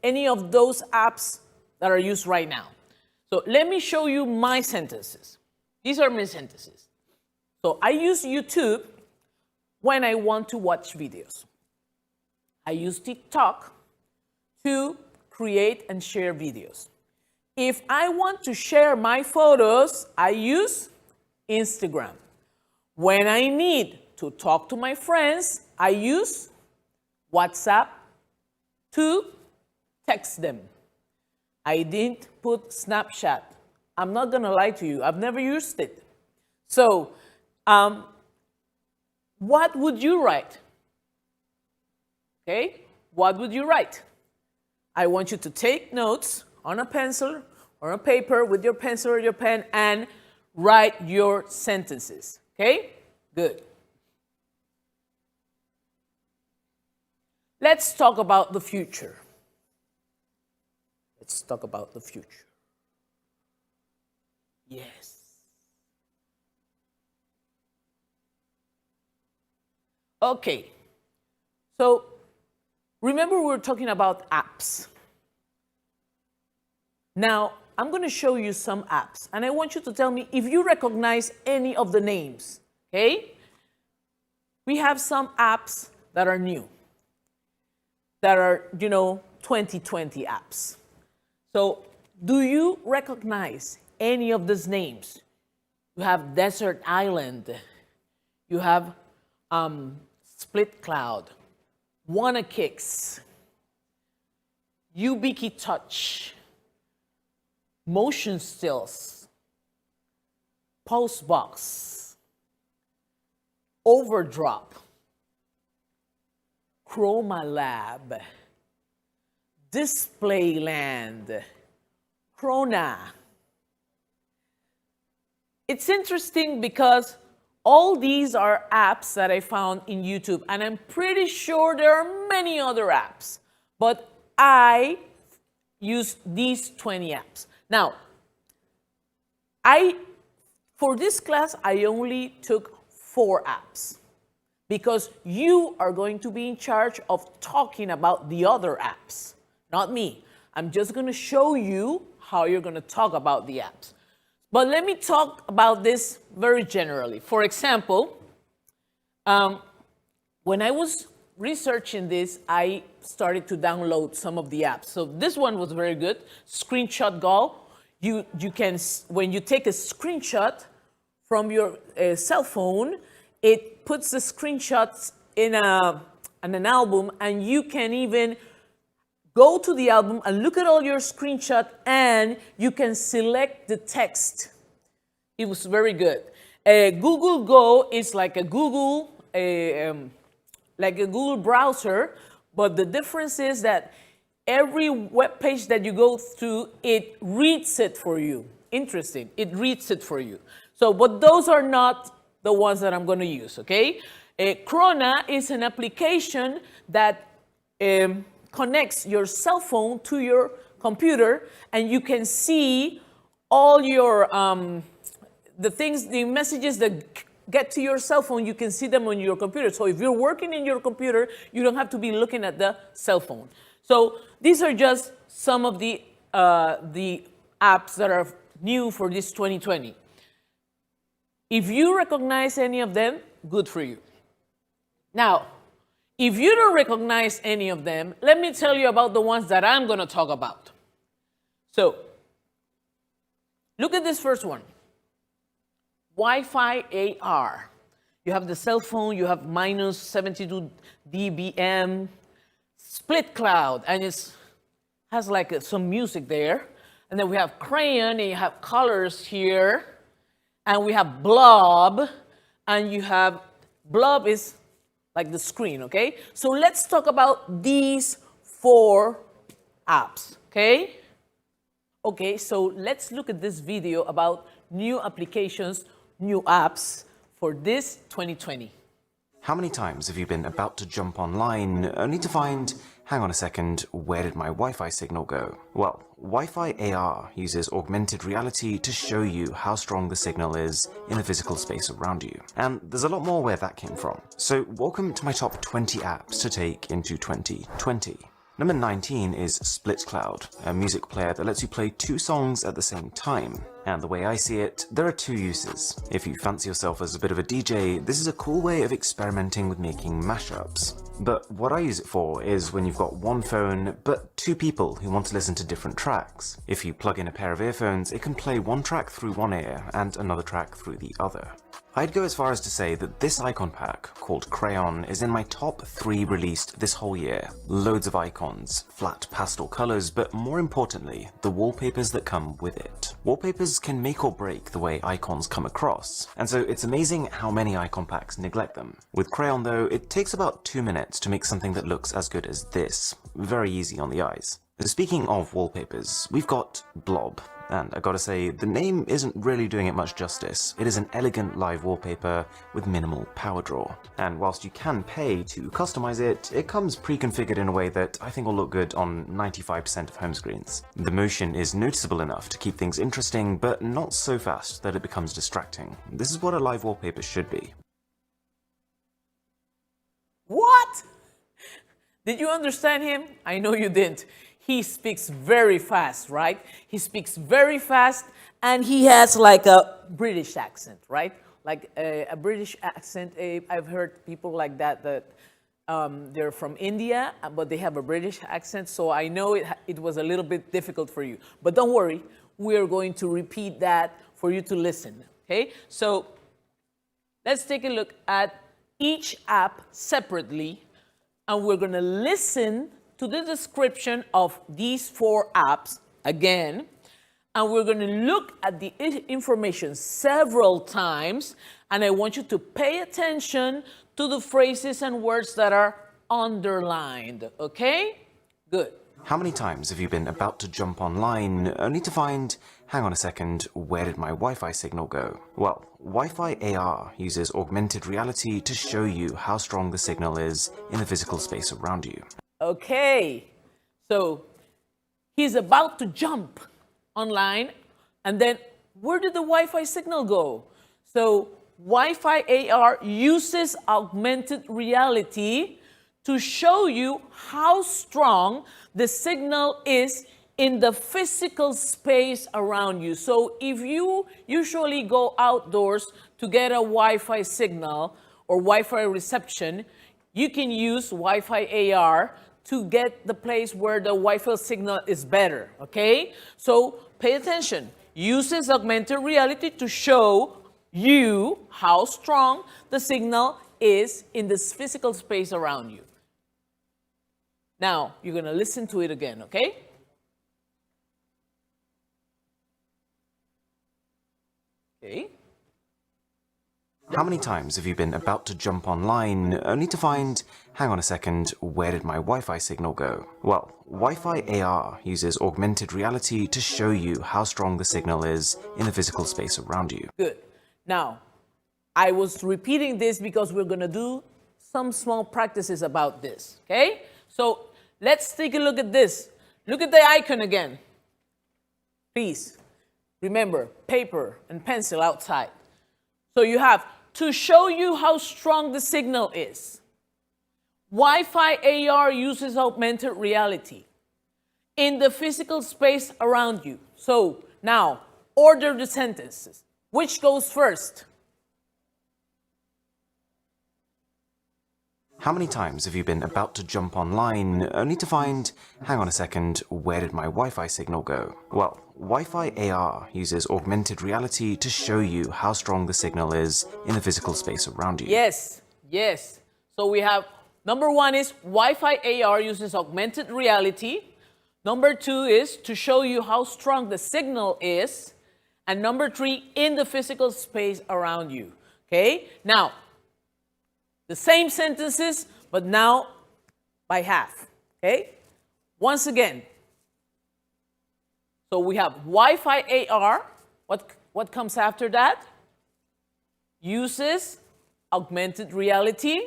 any of those apps that are used right now. So let me show you my sentences. These are my sentences. So I use YouTube when I want to watch videos. I use TikTok to create and share videos. If I want to share my photos, I use Instagram. When I need to talk to my friends, I use WhatsApp to text them. I didn't put Snapchat. I'm not gonna lie to you, I've never used it. So, what would you write? Okay, what would you write? I want you to take notes on a pencil or a paper with your pencil or your pen and write your sentences. Okay, good. Let's talk about the future. Let's talk about the future. Yes. Okay. So, remember we were talking about apps. Now, I'm going to show you some apps, and I want you to tell me if you recognize any of the names, okay? We have some apps that are new, that are, 2020 apps. So, do you recognize any of these names? You have Desert Island. You have Split Cloud, Wanna Kicks, Ubiki Touch, Motion Stills, Pulse Box, Overdrop, Chroma Lab, Displayland, Krona. It's interesting because all these are apps that I found in YouTube, and I'm pretty sure there are many other apps, but I use these 20 apps. Now, for this class, I only took 4 apps because you are going to be in charge of talking about the other apps, not me. I'm just going to show you how you're going to talk about the apps. But let me talk about this very generally. For example, when I was researching this, I started to download some of the apps. So this one was very good, Screenshot Go. You can, when you take a screenshot from your cell phone, it puts the screenshots in an album, and you can even go to the album and look at all your screenshots, and you can select the text. It was very good. Google Go is like a Google browser, but the difference is that every web page that you go through, it reads it for you. Interesting, it reads it for you. So, but those are not the ones that I'm going to use, okay? Krona is an application that connects your cell phone to your computer, and you can see all your the things, the messages that get to your cell phone, you can see them on your computer. So if you're working in your computer, you don't have to be looking at the cell phone. So these are just some of the apps that are new for this 2020. If you recognize any of them, good for you. Now, if you don't recognize any of them, let me tell you about the ones that I'm going to talk about. So, look at this first one. Wi-Fi AR. You have the cell phone, you have minus 72 dBm, split cloud, and it has like some music there. And then we have crayon, and you have colors here. And we have blob, and you have, blob is like the screen, okay? So let's talk about these 4 apps, okay? Okay, so let's look at this video about new applications, new apps for this 2020.
How many times have you been about to jump online only to find, hang on a second, where did my Wi-Fi signal go? Well, Wi-Fi AR uses augmented reality to show you how strong the signal is in the physical space around you. And there's a lot more where that came from. So welcome to my top 20 apps to take into 2020. Number 19 is Split Cloud, a music player that lets you play 2 songs at the same time. And the way I see it, there are 2 uses. If you fancy yourself as a bit of a DJ, this is a cool way of experimenting with making mashups. But what I use it for is when you've got one phone, but 2 people who want to listen to different tracks. If you plug in a pair of earphones, it can play one track through one ear and another track through the other. I'd go as far as to say that this icon pack, called Crayon, is in my top 3 released this whole year. Loads of icons, flat pastel colors, but more importantly, the wallpapers that come with it. Wallpapers can make or break the way icons come across, and so it's amazing how many icon packs neglect them. With Crayon though, it takes about 2 minutes to make something that looks as good as this. Very easy on the eyes. Speaking of wallpapers, we've got Blob. And I gotta say, the name isn't really doing it much justice. It is an elegant live wallpaper with minimal power draw. And whilst you can pay to customize it, it comes pre-configured in a way that I think will look good on 95% of home screens. The motion is noticeable enough to keep things interesting, but not so fast that it becomes distracting. This is what a live wallpaper should be.
What? Did you understand him? I know you didn't. He speaks very fast, right? He speaks very fast, and he has like a British accent, right? Like a British accent. I've heard people like that they're from India, but they have a British accent, so I know it was a little bit difficult for you. But don't worry, we're going to repeat that for you to listen, Okay, so let's take a look at each app separately, and we're going to listen to the description of these 4 apps again, and we're going to look at the information several times, and I want you to pay attention to the phrases and words that are underlined, okay? Good.
How many times have you been about to jump online only to find, hang on a second, where did my Wi-Fi signal go? Well, Wi-Fi AR uses augmented reality to show you how strong the signal is in the physical space around you.
Okay, so he's about to jump online, and then where did the Wi-Fi signal go? So Wi-Fi AR uses augmented reality to show you how strong the signal is in the physical space around you. So if you usually go outdoors to get a Wi-Fi signal or Wi-Fi reception, you can use Wi-Fi AR to get the place where the Wi-Fi signal is better, okay? So pay attention. Uses augmented reality to show you how strong the signal is in this physical space around you. Now, you're going to listen to it again, okay? Okay.
How many times have you been about to jump online only to find, hang on a second, where did my Wi-Fi signal go? Well, Wi-Fi AR uses augmented reality to show you how strong the signal is in the physical space around you.
Good. Now, I was repeating this because we're going to do some small practices about this, okay? So let's take a look at this. Look at the icon again. Please, remember, paper and pencil outside. So you have to show you how strong the signal is. Wi-Fi AR uses augmented reality in the physical space around you. So now, order the sentences. Which goes first?
How many times have you been about to jump online only to find, hang on a second, where did my Wi-Fi signal go? Well, Wi-Fi AR uses augmented reality to show you how strong the signal is in the physical space around you.
Yes, yes. So we have, number 1 is Wi-Fi AR uses augmented reality. Number 2 is to show you how strong the signal is. And number 3, in the physical space around you. Okay? Now, the same sentences, but now by half. Okay? Once again. So we have Wi-Fi AR. What comes after that? Uses augmented reality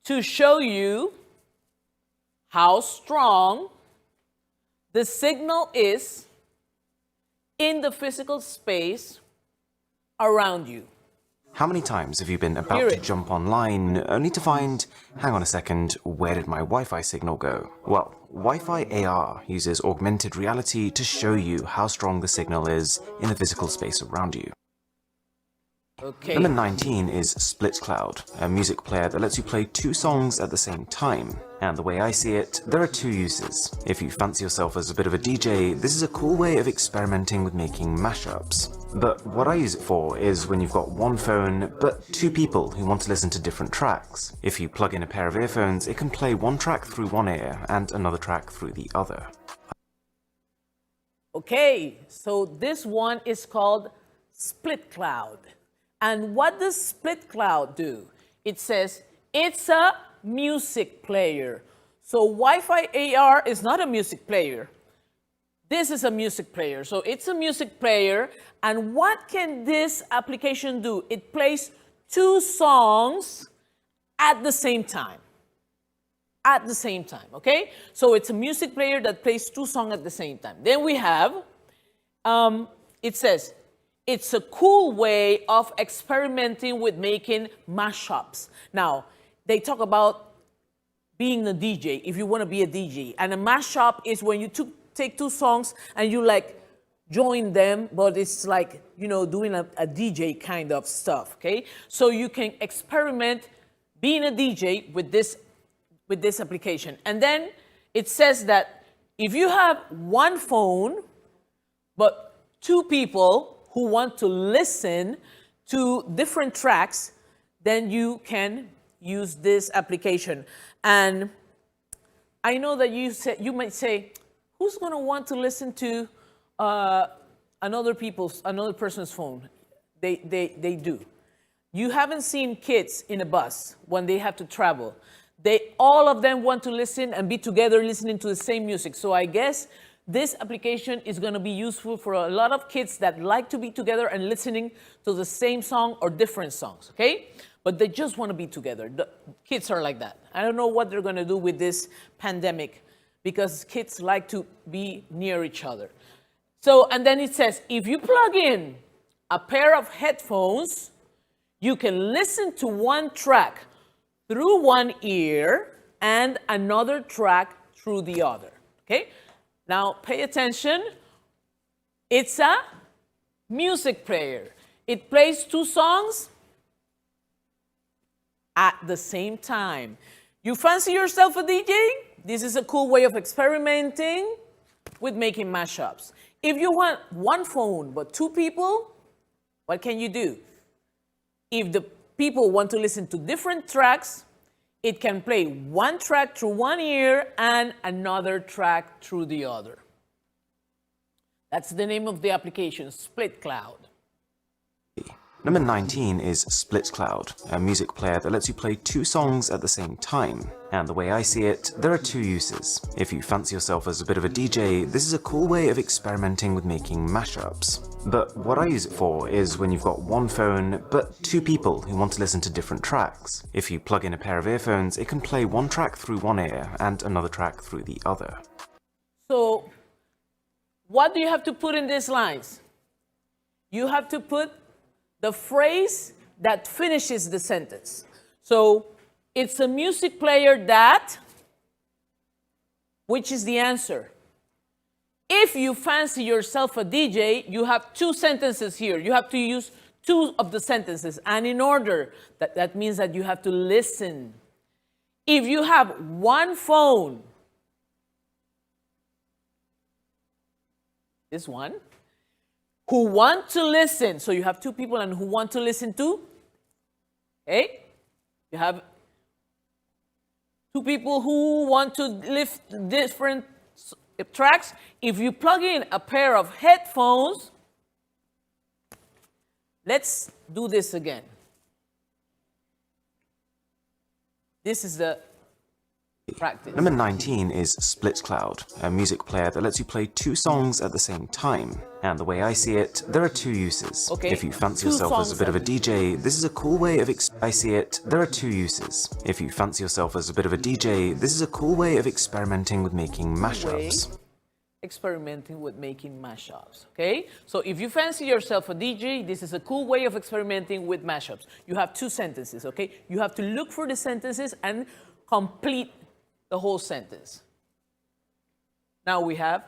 to show you how strong the signal is in the physical space around you.
How many times have you been about to jump online only to find, hang on a second, where did my Wi-Fi signal go? Well, Wi-Fi AR uses augmented reality to show you how strong the signal is in the physical space around you.
Okay.
Number 19 is Split Cloud, a music player that lets you play 2 songs at the same time. And the way I see it, there are 2 uses. If you fancy yourself as a bit of a DJ, this is a cool way of experimenting with making mashups. But what I use it for is when you've got one phone, but 2 people who want to listen to different tracks. If you plug in a pair of earphones, it can play one track through one ear and another track through the other.
Okay, so this one is called Split Cloud. And what does Split Cloud do? It says it's a music player. So Wi-Fi AR is not a music player. This is a music player. So it's a music player. And what can this application do? It plays 2 songs at the same time. At the same time, okay? So it's a music player that plays 2 songs at the same time. Then we have, it says, it's a cool way of experimenting with making mashups. Now, they talk about being a DJ, if you want to be a DJ. And a mashup is when you take 2 songs and you like join them, but it's like, you know, doing a DJ kind of stuff, okay? So you can experiment being a DJ with this application. And then it says that if you have one phone, but 2 people who want to listen to different tracks, then you can use this application. And I know that you might say, who's going to want to listen to another person's phone? They do. You haven't seen kids in a bus when they have to travel. All of them want to listen and be together listening to the same music. So I guess this application is going to be useful for a lot of kids that like to be together and listening to the same song or different songs, okay? But they just want to be together. The kids are like that. I don't know what they're going to do with this pandemic because kids like to be near each other. So, and then it says, if you plug in a pair of headphones, you can listen to one track through one ear and another track through the other, okay? Now, pay attention. It's a music player. It plays two songs at the same time. You fancy yourself a DJ? This is a cool way of experimenting with making mashups. If you want one phone but two people, what can you do? If the people want to listen to different tracks, it can play one track through one ear and another track through the other. That's the name of the application, Split Cloud.
Number 19 is Split Cloud, a music player that lets you play two songs at the same time. And the way I see it, there are two uses. If you fancy yourself as a bit of a DJ, this is a cool way of experimenting with making mashups. But what I use it for is when you've got one phone, but two people who want to listen to different tracks. If you plug in a pair of earphones, it can play one track through one ear and another track through the other.
So, what do you have to put in these lines? You have to put the phrase that finishes the sentence. So, it's a music player that, which is the answer. If you fancy yourself a DJ, you have two sentences here. You have to use two of the sentences. And in order, that means that you have to listen. If you have one phone, this one, who want to listen, so you have two people and who want to listen to, okay? You have two people who want to lift different tracks. If you plug in a pair of headphones, let's do this again. This is the practice.
Number 19 is Split Cloud, a music player that lets you play two songs at the same time. And the way I see it, there are two uses.
Okay.
If you fancy yourself as a bit of a DJ, this is a cool way of there are two uses. If you fancy yourself as a bit of a DJ, this is a cool way of experimenting with making mashups.
Experimenting with making mashups, okay? So if you fancy yourself a DJ, this is a cool way of experimenting with mashups. You have two sentences, okay? You have to look for the sentences and complete the whole sentence. Now we have.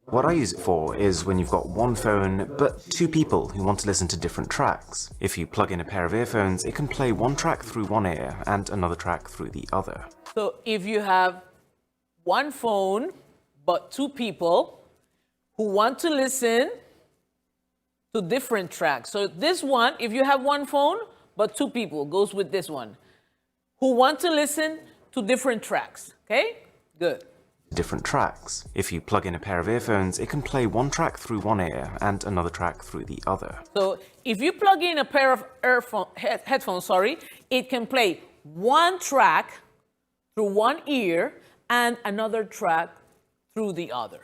What I use it for is when you've got one phone, but two people who want to listen to different tracks. If you plug in a pair of earphones, it can play one track through one ear and another track through the other.
So if you have one phone, but two people who want to listen to different tracks. So this one, if you have one phone, but two people, goes with this one, who want to listen to different tracks, okay? Good.
Different tracks. If you plug in a pair of earphones, it can play one track through one ear and another track through the other.
So if you plug in a pair of headphones, it can play one track through one ear and another track through the other.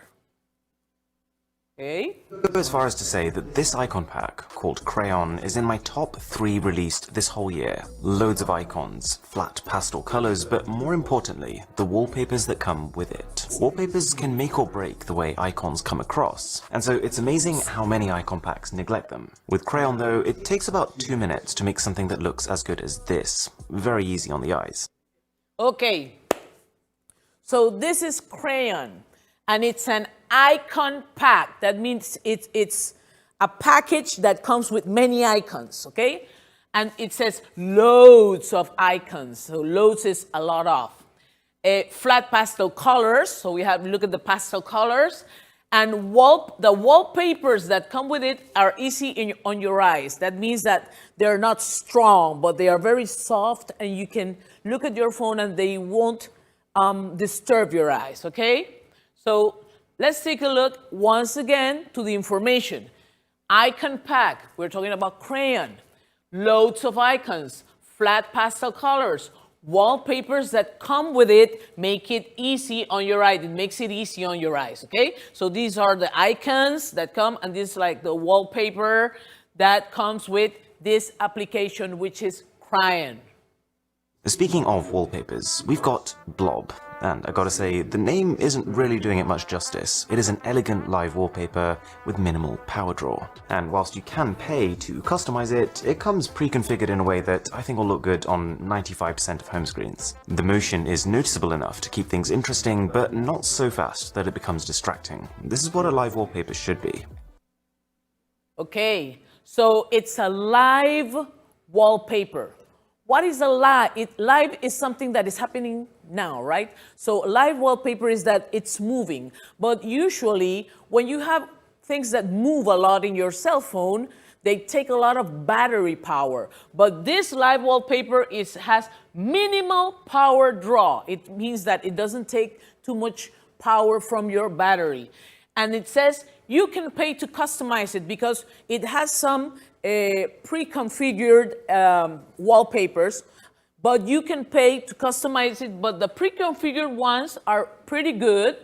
Okay?
I go as far as to say that this icon pack, called Crayon, is in my top 3 released this whole year. Loads of icons, flat pastel colors, but more importantly, the wallpapers that come with it. Wallpapers can make or break the way icons come across, and so it's amazing how many icon packs neglect them. With Crayon though, it takes about 2 minutes to make something that looks as good as this. Very easy on the eyes.
Okay, so this is Crayon, and it's an icon pack. That means it's a package that comes with many icons, okay? And it says loads of icons. So loads is a lot of. Flat pastel colors. So we have, look at the pastel colors. And the wallpapers that come with it are easy on your eyes. That means that they're not strong, but they are very soft, and you can look at your phone and they won't disturb your eyes, okay? So let's take a look once again to the information. Icon pack, we're talking about crayon, loads of icons, flat pastel colors, wallpapers that come with it make it easy on your eyes. It makes it easy on your eyes, okay? So these are the icons that come, and this is like the wallpaper that comes with this application, which is crayon.
Speaking of wallpapers, we've got Blob, and I gotta say, the name isn't really doing it much justice. It is an elegant live wallpaper with minimal power draw. And whilst you can pay to customize it, it comes pre-configured in a way that I think will look good on 95% of home screens. The motion is noticeable enough to keep things interesting, but not so fast that it becomes distracting. This is what a live wallpaper should be.
Okay, so it's a live wallpaper. What is a live? Live is something that is happening now, right? So live wallpaper is that it's moving. But usually, when you have things that move a lot in your cell phone, they take a lot of battery power. But this live wallpaper has minimal power draw. It means that it doesn't take too much power from your battery. And it says you can pay to customize it because it has some pre-configured wallpapers, but you can pay to customize it, but the pre-configured ones are pretty good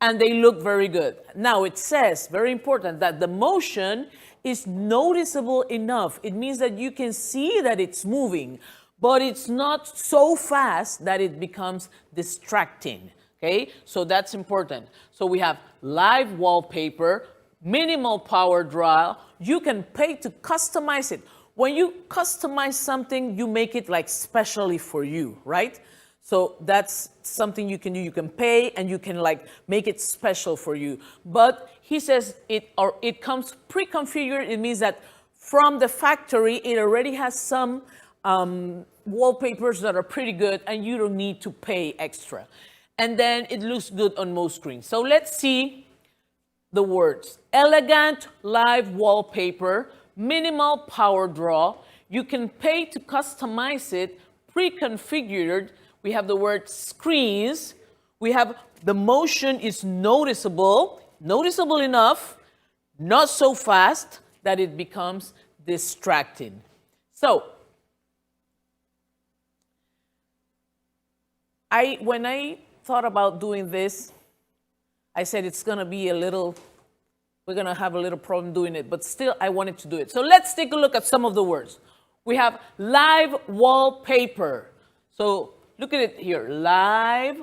and they look very good. Now it says, very important, that the motion is noticeable enough. It means that you can see that it's moving, but it's not so fast that it becomes distracting, okay? So that's important. So we have live wallpaper, minimal power draw. You can pay to customize it. When you customize something, you make it like specially for you, right? So that's something you can do. You can pay and you can like make it special for you. But he says it comes pre-configured. It means that from the factory, it already has some wallpapers that are pretty good and you don't need to pay extra. And then it looks good on most screens. So let's see the words. Elegant live wallpaper, minimal power draw. You can pay to customize it, pre-configured. We have the word screens. We have the motion is noticeable enough, not so fast that it becomes distracting. So, when I thought about doing this, I said it's gonna be we're gonna have a little problem doing it, but still I wanted to do it. So let's take a look at some of the words. We have live wallpaper. So look at it here, live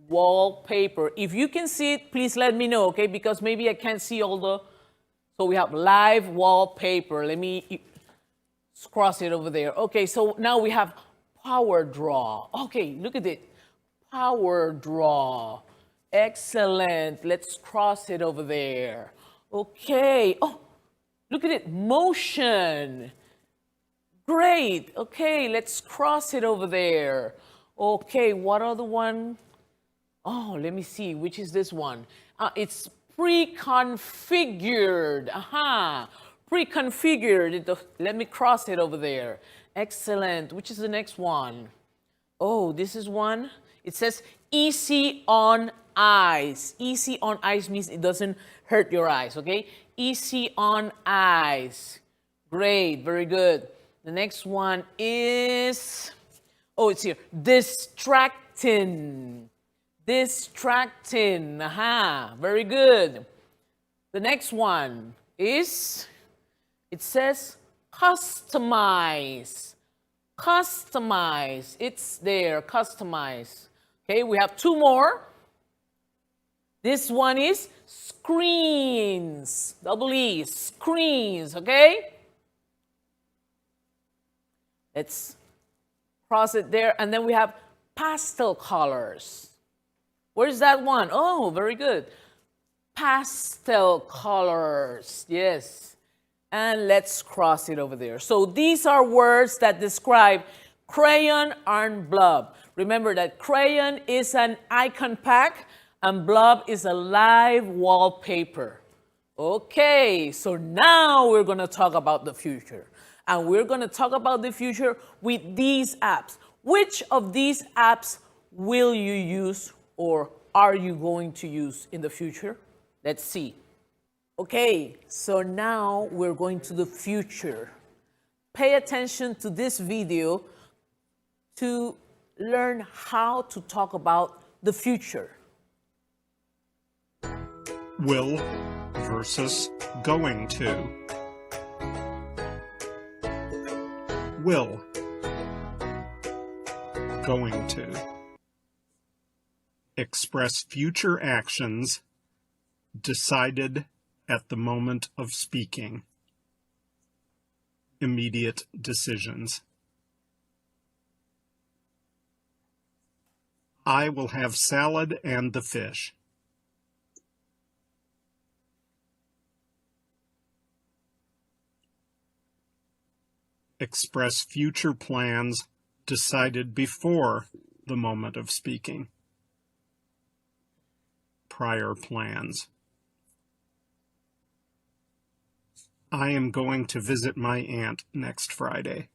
wallpaper. If you can see it, please let me know, okay? Because maybe I can't see so we have live wallpaper. Let me cross it over there. Okay, so now we have power draw. Okay, look at it, power draw. Excellent. Let's cross it over there. Okay. Oh, look at it. Motion. Great. Okay, let's cross it over there. Okay, what other one? Oh, let me see. Which is this one? It's pre-configured. Aha. Pre-configured. Let me cross it over there. Excellent. Which is the next one? Oh, this is one. It says easy on eyes. Easy on eyes means it doesn't hurt your eyes, okay? Easy on eyes. Great, very good. The next one is, it's here. Distracting. Distracting. Aha, very good. The next one is, it says customize. Customize. It's there, customize. Okay, we have two more. This one is screens. Double E, screens, okay? Let's cross it there. And then we have pastel colors. Where's that one? Oh, very good. Pastel colors, yes. And let's cross it over there. So these are words that describe crayon and blob. Remember that crayon is an icon pack. and blob is a live wallpaper. Okay, so now we're gonna talk about the future. And we're gonna talk about the future with these apps. Which of these apps will you use or are you going to use in the future? Let's see. Okay, so now we're going to the future. Pay attention to this video to learn how to talk about the future.
Will versus going to. Will. Going to. Express future actions decided at the moment of speaking. Immediate decisions. I will have salad and the fish. Express future plans decided before the moment of speaking. Prior plans. I am going to visit my aunt next Friday.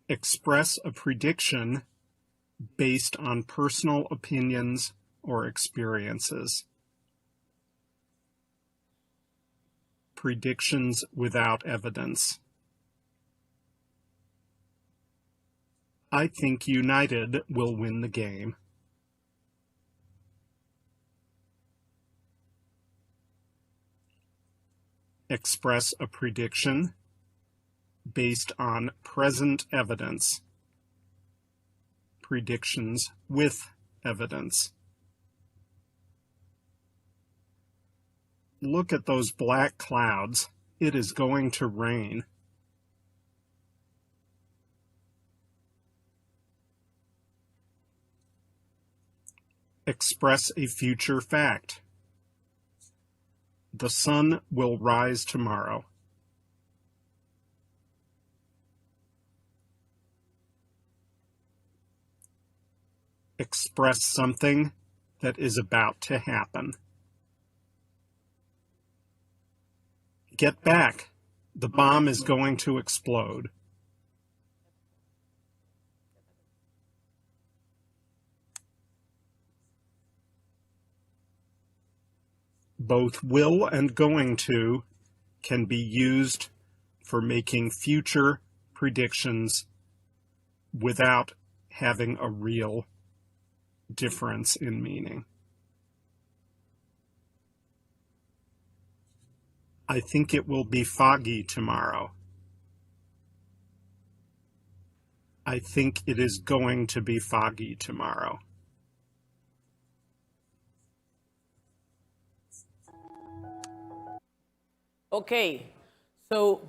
Express a prediction based on personal opinions or experiences. Predictions without evidence. I think United will win the game. Express a prediction based on present evidence. Predictions with evidence. Look at those black clouds. It is going to rain. Express a future fact. The sun will rise tomorrow. Express something that is about to happen. Get back. The bomb is going to explode. Both will and going to can be used for making future predictions without having a real difference in meaning. I think it will be foggy tomorrow. I think it is going to be foggy tomorrow.
Okay, so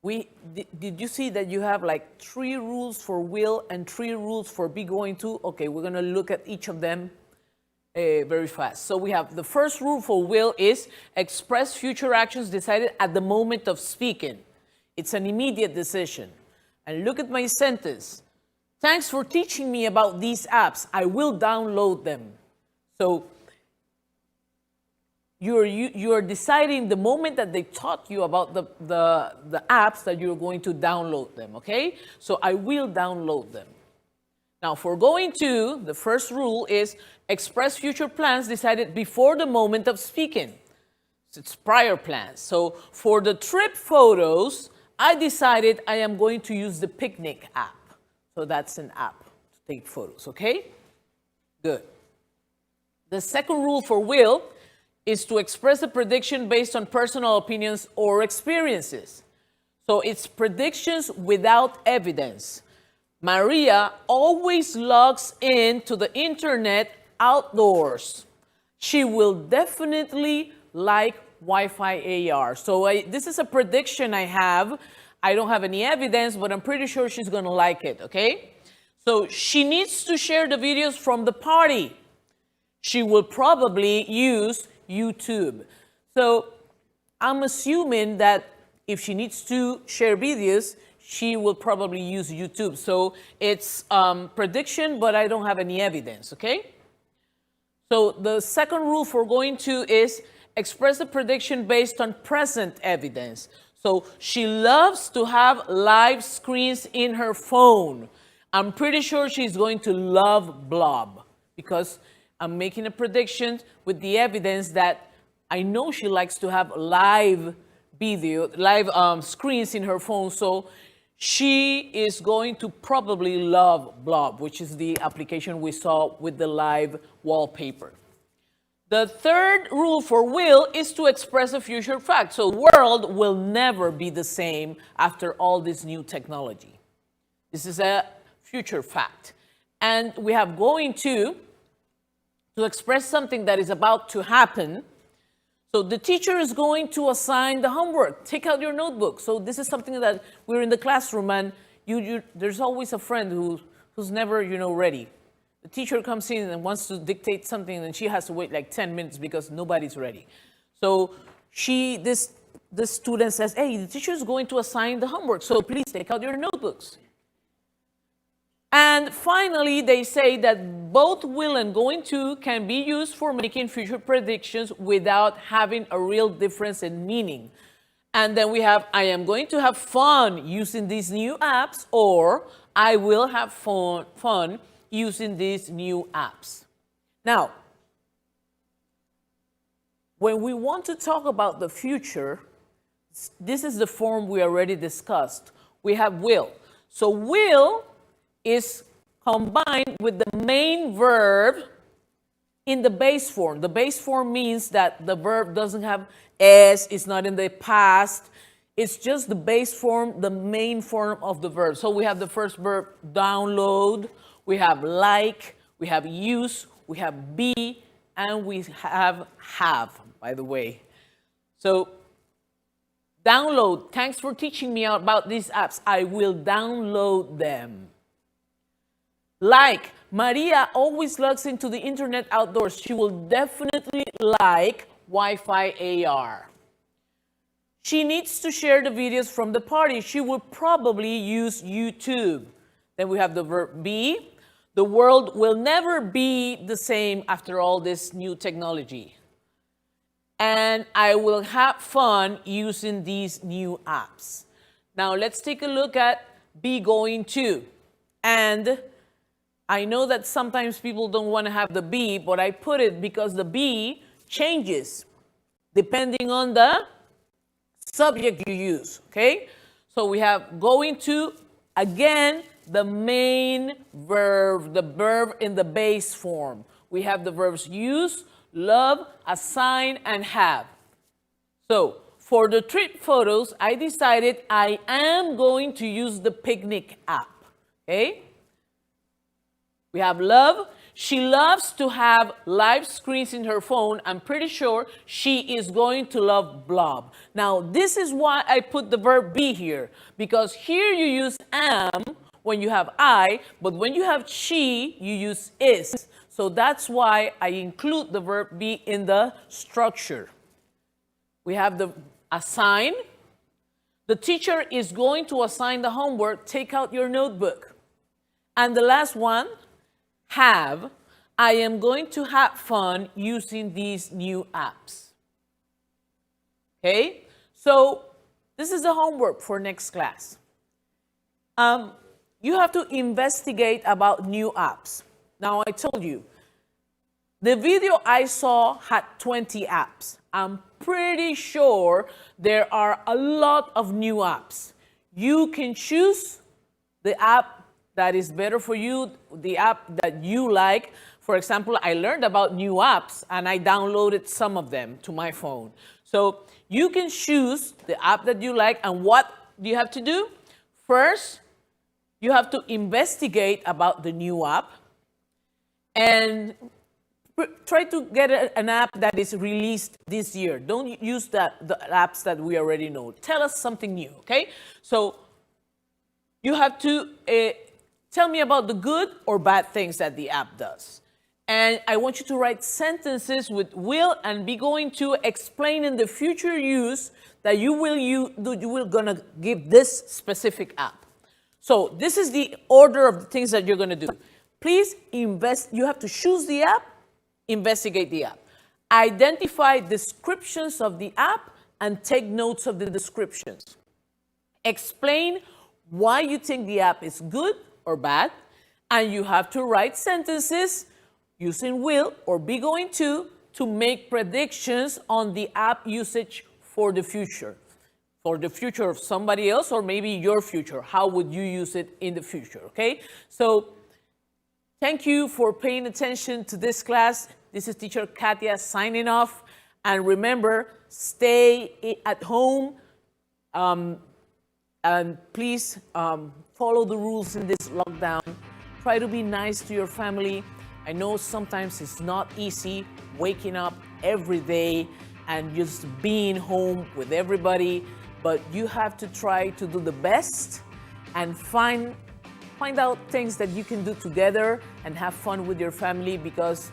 did you see that you have like 3 rules for will and 3 rules for be going to? Okay, we're gonna look at each of them very fast. So we have the first rule for will is express future actions decided at the moment of speaking. It's an immediate decision. And look at my sentence. Thanks for teaching me about these apps. I will download them. So you're deciding the moment that they taught you about the apps that you're going to download them, okay? So I will download them. Now for going to, the first rule is express future plans decided before the moment of speaking. So it's prior plans. So for the trip photos, I decided I am going to use the picnic app. So that's an app to take photos, okay? Good. The second rule for will is to express a prediction based on personal opinions or experiences. So it's predictions without evidence. Maria always logs in to the internet outdoors. She will definitely like Wi-Fi AR. So this is a prediction I have. I don't have any evidence, but I'm pretty sure she's gonna like it, okay? So she needs to share the videos from the party. She will probably use YouTube. So I'm assuming that if she needs to share videos, she will probably use YouTube. So it's prediction, but I don't have any evidence, okay? So the second rule for going to is express the prediction based on present evidence. So she loves to have live screens in her phone. I'm pretty sure she's going to love Blob because I'm making a prediction with the evidence that I know she likes to have live video, live screens in her phone. So she is going to probably love Blob, which is the application we saw with the live wallpaper. The third rule for will is to express a future fact. So world will never be the same after all this new technology. This is a future fact. And we have going to express something that is about to happen. So the teacher is going to assign the homework. Take out your notebook. So this is something that we're in the classroom and there's always a friend who's never, ready. The teacher comes in and wants to dictate something and she has to wait like 10 minutes because nobody's ready. So this student says, hey, the teacher is going to assign the homework. So please take out your notebooks. And finally, they say that both will and going to can be used for making future predictions without having a real difference in meaning. And then we have, I am going to have fun using these new apps, or I will have fun using these new apps. Now, when we want to talk about the future, this is the form we already discussed. We have will. So will is combined with the main verb in the base form. The base form means that the verb doesn't have s, it's not in the past. It's just the base form, the main form of the verb. So we have the first verb, download, we have like, we have use, we have be, and we have, by the way. So download, thanks for teaching me about these apps. I will download them. Like, Maria always logs into the internet outdoors. She will definitely like Wi-Fi AR. She needs to share the videos from the party. She will probably use YouTube. Then we have the verb be. The world will never be the same after all this new technology. And I will have fun using these new apps. Now let's take a look at be going to. And I know that sometimes people don't want to have the be, but I put it because the be changes depending on the subject you use, okay? So we have going to, again, the main verb, the verb in the base form. We have the verbs use, love, assign, and have. So for the trip photos, I decided I am going to use the picnic app, okay? We have love. She loves to have live screens in her phone. I'm pretty sure she is going to love Blob. Now, this is why I put the verb be here, because here you use am when you have I, but when you have she, you use is. So that's why I include the verb be in the structure. We have the assign. The teacher is going to assign the homework. Take out your notebook. And the last one, have. I am going to have fun using these new apps. Okay? So this is the homework for next class. You have to investigate about new apps. Now, I told you, the video I saw had 20 apps. I'm pretty sure there are a lot of new apps. You can choose the app that is better for you, the app that you like. For example, I learned about new apps and I downloaded some of them to my phone. So you can choose the app that you like, and what do you have to do? First, you have to investigate about the new app and try to get an app that is released this year. Don't use the apps that we already know. Tell us something new, okay? So you have to tell me about the good or bad things that the app does. And I want you to write sentences with will and be going to explain in the future use that you will gonna give this specific app. So this is the order of the things that you're gonna do. Please you have to choose the app, investigate the app. Identify descriptions of the app and take notes of the descriptions. Explain why you think the app is good or bad, and you have to write sentences using will or be going to make predictions on the app usage for the future of somebody else or maybe your future. How would you use it in the future, okay? So thank you for paying attention to this class. This is teacher Katia signing off. And remember, stay at home and please follow the rules in this lockdown. Try to be nice to your family. I know sometimes it's not easy waking up every day and just being home with everybody, but you have to try to do the best and find out things that you can do together and have fun with your family, because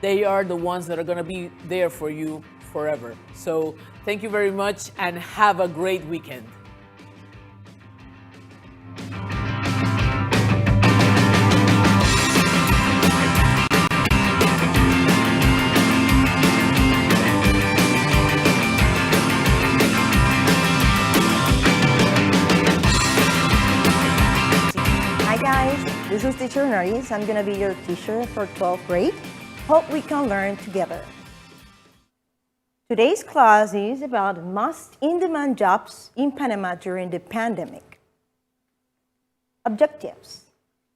they are the ones that are gonna be there for you forever. So thank you very much and have a great weekend.
This is Teacher Naris. I'm going to be your teacher for 12th grade. Hope we can learn together. Today's class is about most in-demand jobs in Panama during the pandemic. Objectives.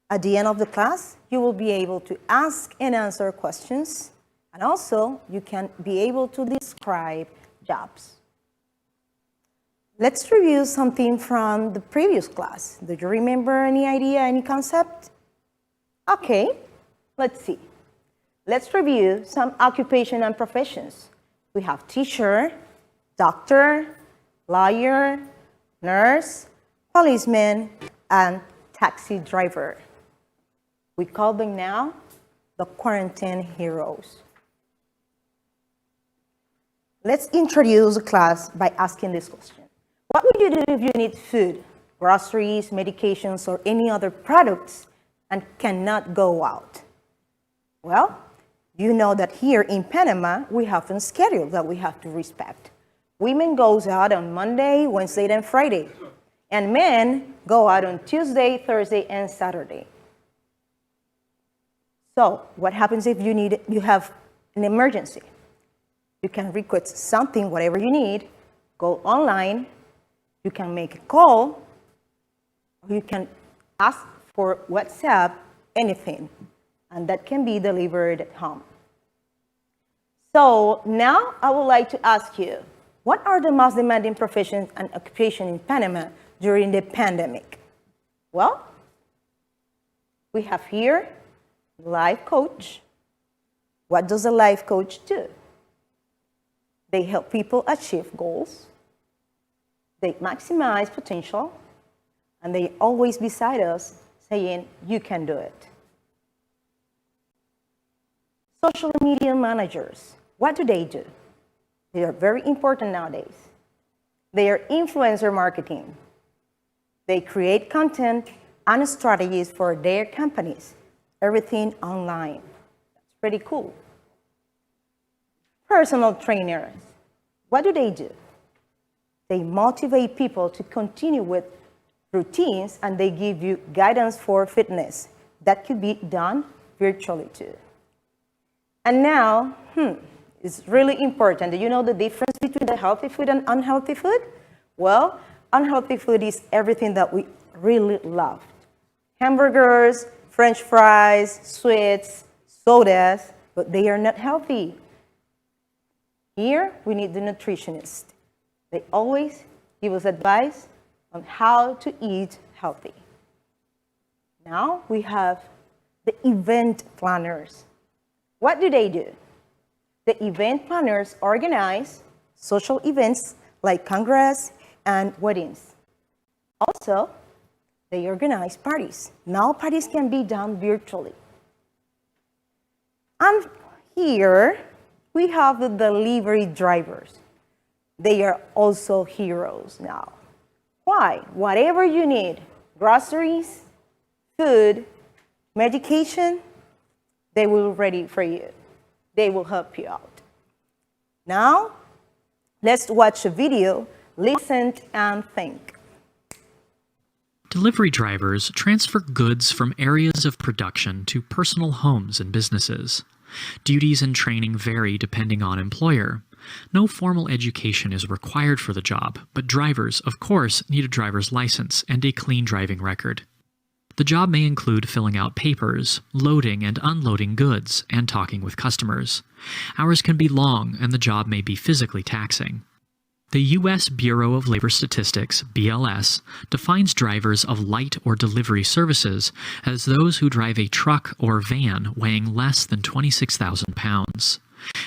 At the end of the class, you will be able to ask and answer questions, and also you can be able to describe jobs. Let's review something from the previous class. Do you remember any idea, any concept? Okay, let's see. Let's review some occupation and professions. We have teacher, doctor, lawyer, nurse, policeman, and taxi driver. We call them now the quarantine heroes. Let's introduce the class by asking this question. What would you do if you need food, groceries, medications, or any other products and cannot go out? Well, you know that here in Panama, we have a schedule that we have to respect. Women goes out on Monday, Wednesday, and Friday. And men go out on Tuesday, Thursday, and Saturday. So what happens if you have an emergency? You can request something, whatever you need, go online. You can make a call, or you can ask for WhatsApp, anything, and that can be delivered at home. So now I would like to ask you, what are the most demanding professions and occupations in Panama during the pandemic? Well, we have here life coach. What does a life coach do? They help people achieve goals. They maximize potential, and they always beside us saying, you can do it. Social media managers, what do? They are very important nowadays. They are influencer marketing. They create content and strategies for their companies, everything online. That's pretty cool. Personal trainers, what do? They motivate people to continue with routines, and they give you guidance for fitness. That could be done virtually too. And now, it's really important. Do you know the difference between the healthy food and unhealthy food? Well, unhealthy food is everything that we really love. Hamburgers, French fries, sweets, sodas, but they are not healthy. Here, we need the nutritionist. They always give us advice on how to eat healthy. Now we have the event planners. What do? The event planners organize social events like congress and weddings. Also, they organize parties. Now parties can be done virtually. And here we have the delivery drivers. They are also heroes now. Why? Whatever you need, groceries, food, medication, they will be ready for you. They will help you out. Now, let's watch a video, listen and think.
Delivery drivers transfer goods from areas of production to personal homes and businesses. Duties and training vary depending on employer. No formal education is required for the job, but drivers, of course, need a driver's license and a clean driving record. The job may include filling out papers, loading and unloading goods, and talking with customers. Hours can be long, and the job may be physically taxing. The U.S. Bureau of Labor Statistics, BLS, defines drivers of light or delivery services as those who drive a truck or van weighing less than 26,000 pounds.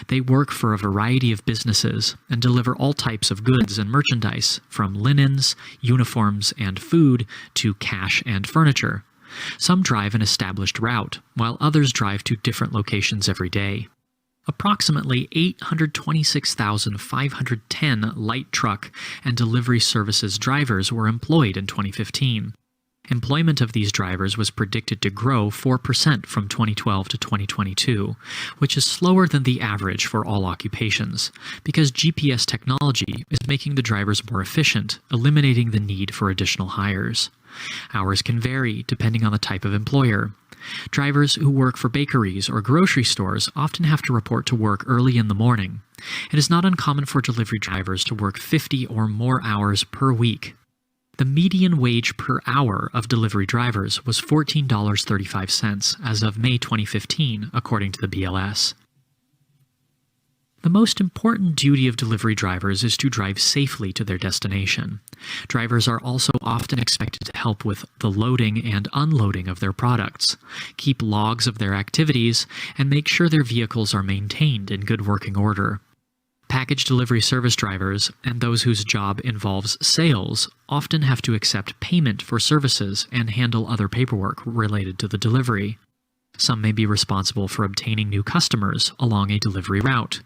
They work for a variety of businesses and deliver all types of goods and merchandise, from linens, uniforms, and food to cash and furniture. Some drive an established route, while others drive to different locations every day. Approximately 826,510 light truck and delivery services drivers were employed in 2015. Employment of these drivers was predicted to grow 4% from 2012 to 2022, which is slower than the average for all occupations, because GPS technology is making the drivers more efficient, eliminating the need for additional hires. Hours can vary depending on the type of employer. Drivers who work for bakeries or grocery stores often have to report to work early in the morning. It is not uncommon for delivery drivers to work 50 or more hours per week. The median wage per hour of delivery drivers was $14.35 as of May 2015, according to the BLS. The most important duty of delivery drivers is to drive safely to their destination. Drivers are also often expected to help with the loading and unloading of their products, keep logs of their activities, and make sure their vehicles are maintained in good working order. Package delivery service drivers and those whose job involves sales often have to accept payment for services and handle other paperwork related to the delivery. Some may be responsible for obtaining new customers along a delivery route.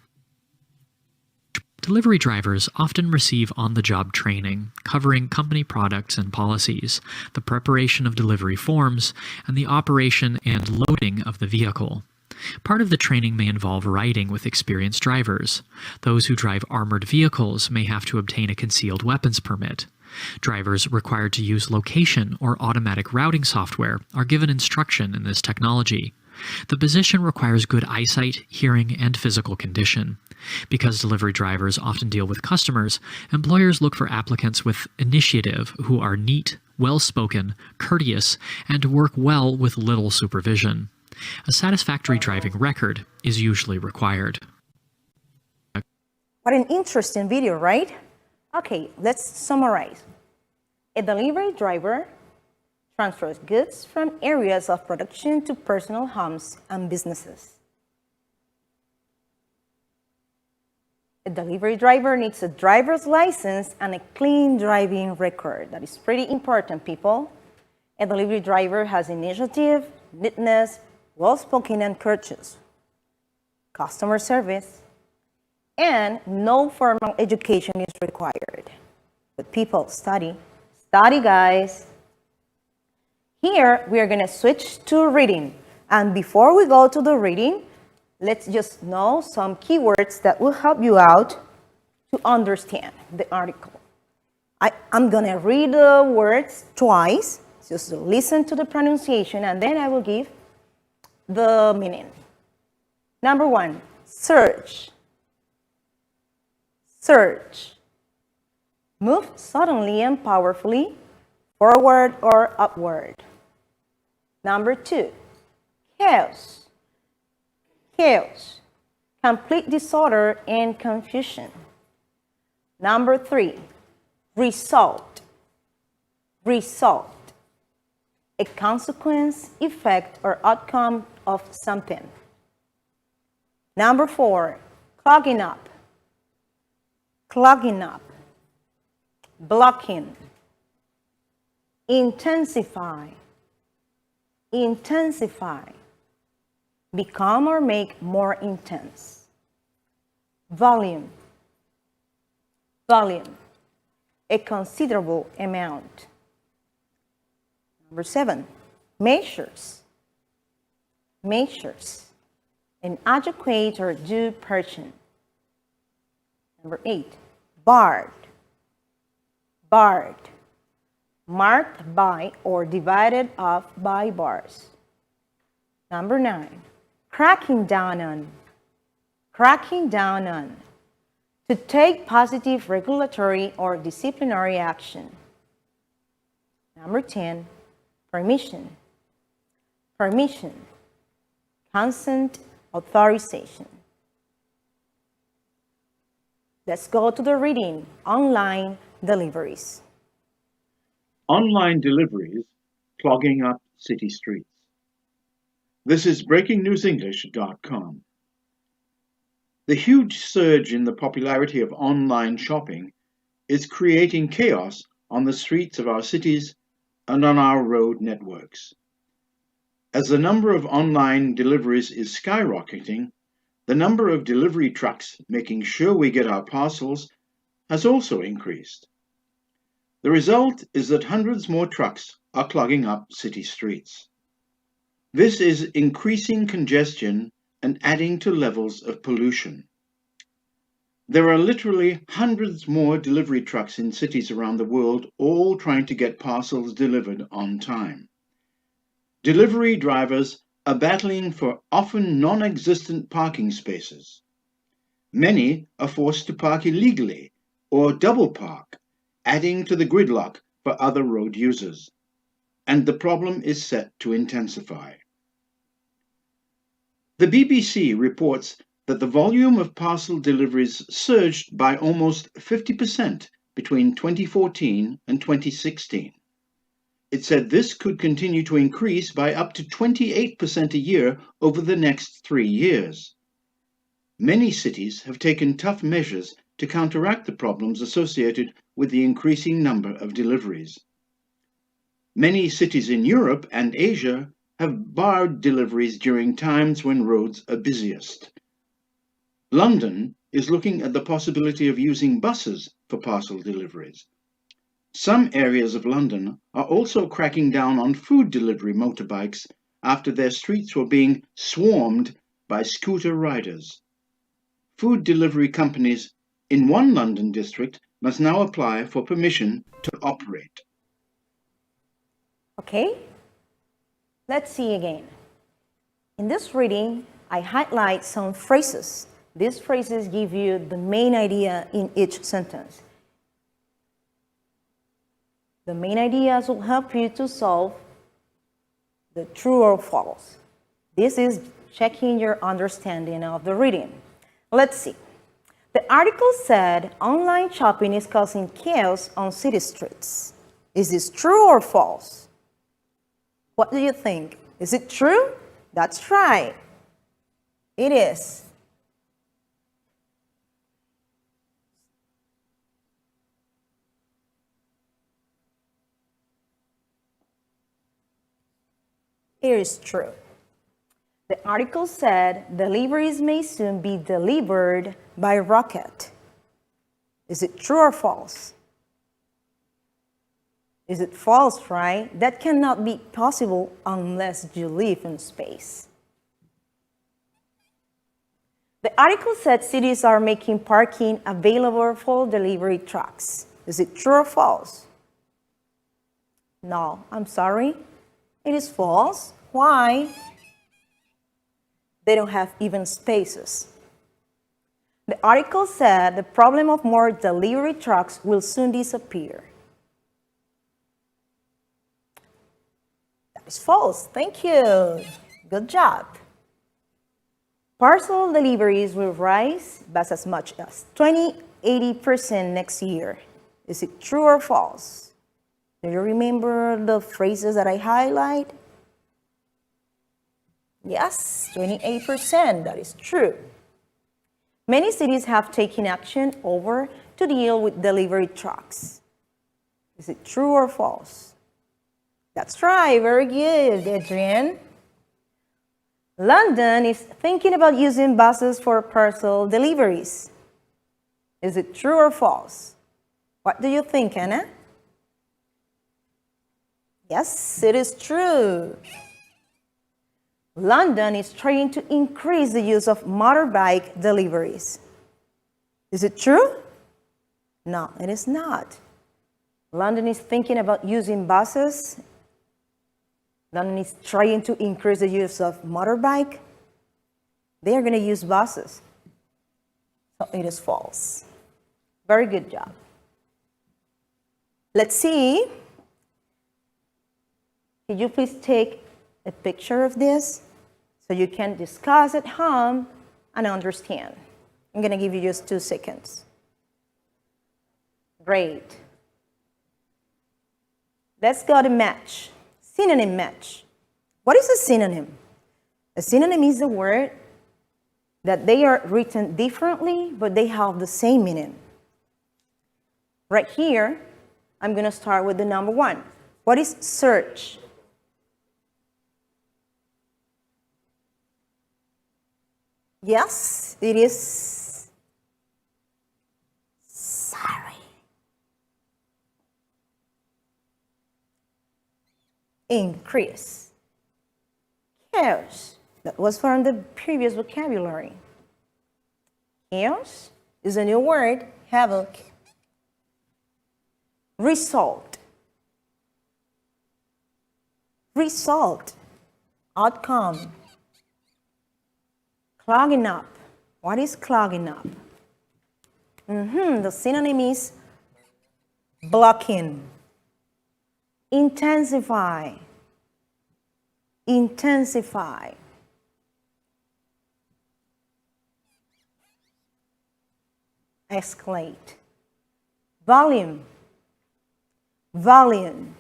Delivery drivers often receive on-the-job training, covering company products and policies, the preparation of delivery forms, and the operation and loading of the vehicle. Part of the training may involve riding with experienced drivers. Those who drive armored vehicles may have to obtain a concealed weapons permit. Drivers required to use location or automatic routing software are given instruction in this technology. The position requires good eyesight, hearing, and physical condition. Because delivery drivers often deal with customers, employers look for applicants with initiative who are neat, well-spoken, courteous, and work well with little supervision. A satisfactory driving record is usually required.
What an interesting video, right? Okay, let's summarize. A delivery driver transfers goods from areas of production to personal homes and businesses. A delivery driver needs a driver's license and a clean driving record. That is pretty important, people. A delivery driver has initiative, neatness, well-spoken and courteous, customer service, and no formal education is required. But people, study, guys. Here, we are going to switch to reading. And before we go to the reading, let's just know some keywords that will help you out to understand the article. I'm going to read the words twice, just listen to the pronunciation, and then I will give the meaning. Number 1, search. Search. Move suddenly and powerfully, forward or upward. Number 2, chaos. Chaos. Complete disorder and confusion. Number 3, result. Result. A consequence, effect, or outcome of something. Number 4, clogging up. Clogging up. Blocking. Intensify. Intensify. become or make more intense. Volume. Volume. A considerable amount. Number 7, measures. Measures. An adequate or due portion. Number 8, barred. Barred. Marked by or divided up by bars. Number 9, cracking down on. Cracking down on. To take positive regulatory or disciplinary action. Number 10, permission. Permission. Consent, authorization. Let's go to the reading. Online deliveries.
Online deliveries clogging up city streets. This is breakingnewsenglish.com. The huge surge in the popularity of online shopping is creating chaos on the streets of our cities and on our road networks. As the number of online deliveries is skyrocketing, the number of delivery trucks making sure we get our parcels has also increased. The result is that hundreds more trucks are clogging up city streets. This is increasing congestion and adding to levels of pollution. There are literally hundreds more delivery trucks in cities around the world, all trying to get parcels delivered on time. Delivery drivers are battling for often non-existent parking spaces. Many are forced to park illegally or double park, adding to the gridlock for other road users. And the problem is set to intensify. The BBC reports that the volume of parcel deliveries surged by almost 50% between 2014 and 2016. It said this could continue to increase by up to 28% a year over the next 3 years. Many cities have taken tough measures to counteract the problems associated with the increasing number of deliveries. Many cities in Europe and Asia have barred deliveries during times when roads are busiest. London is looking at the possibility of using buses for parcel deliveries. Some areas of London are also cracking down on food delivery motorbikes after their streets were being swarmed by scooter riders. Food delivery companies in one London district must now apply for permission to operate.
Okay, let's see again. In this reading, I highlight some phrases. These phrases give you the main idea in each sentence. The main ideas will help you to solve the true or false. This is checking your understanding of the reading. Let's see. The article said online shopping is causing chaos on city streets. Is this true or false? What do you think? Is it true? That's right. It is. It is true. The article said deliveries may soon be delivered by rocket. Is it true or false? Is it false, right? That cannot be possible unless you live in space. The article said cities are making parking available for delivery trucks. Is it true or false? No, I'm sorry. It is false. Why? They don't have even spaces. The article said the problem of more delivery trucks will soon disappear. That is false. Thank you. Good job. Parcel deliveries will rise by as much as 80% next year. Is it true or false? Do you remember the phrases that I highlight? Yes, 28%, that is true. Many cities have taken action over to deal with delivery trucks. Is it true or false? That's right, very good, Adrienne. London is thinking about using buses for parcel deliveries. Is it true or false? What do you think, Anna? Yes, it is true. London is trying to increase the use of motorbike deliveries. Is it true? No, it is not. London is thinking about using buses. London is trying to increase the use of motorbike. They are going to use buses. So it is false. Very good job. Let's see. Could you please take a picture of this so you can discuss at home and understand? I'm going to give you just 2 seconds. Great. Let's go to match. Synonym match. What is a synonym? A synonym is a word that they are written differently, but they have the same meaning. Right here, I'm going to start with the number 1. What is search? Yes, it is. Sorry. Increase. Chaos. That was from the previous vocabulary. Chaos is a new word. Havoc. Result. Result. Outcome. Clogging up. What is clogging up? The synonym is blocking. Intensify. Intensify. Escalate. Volume. Volume.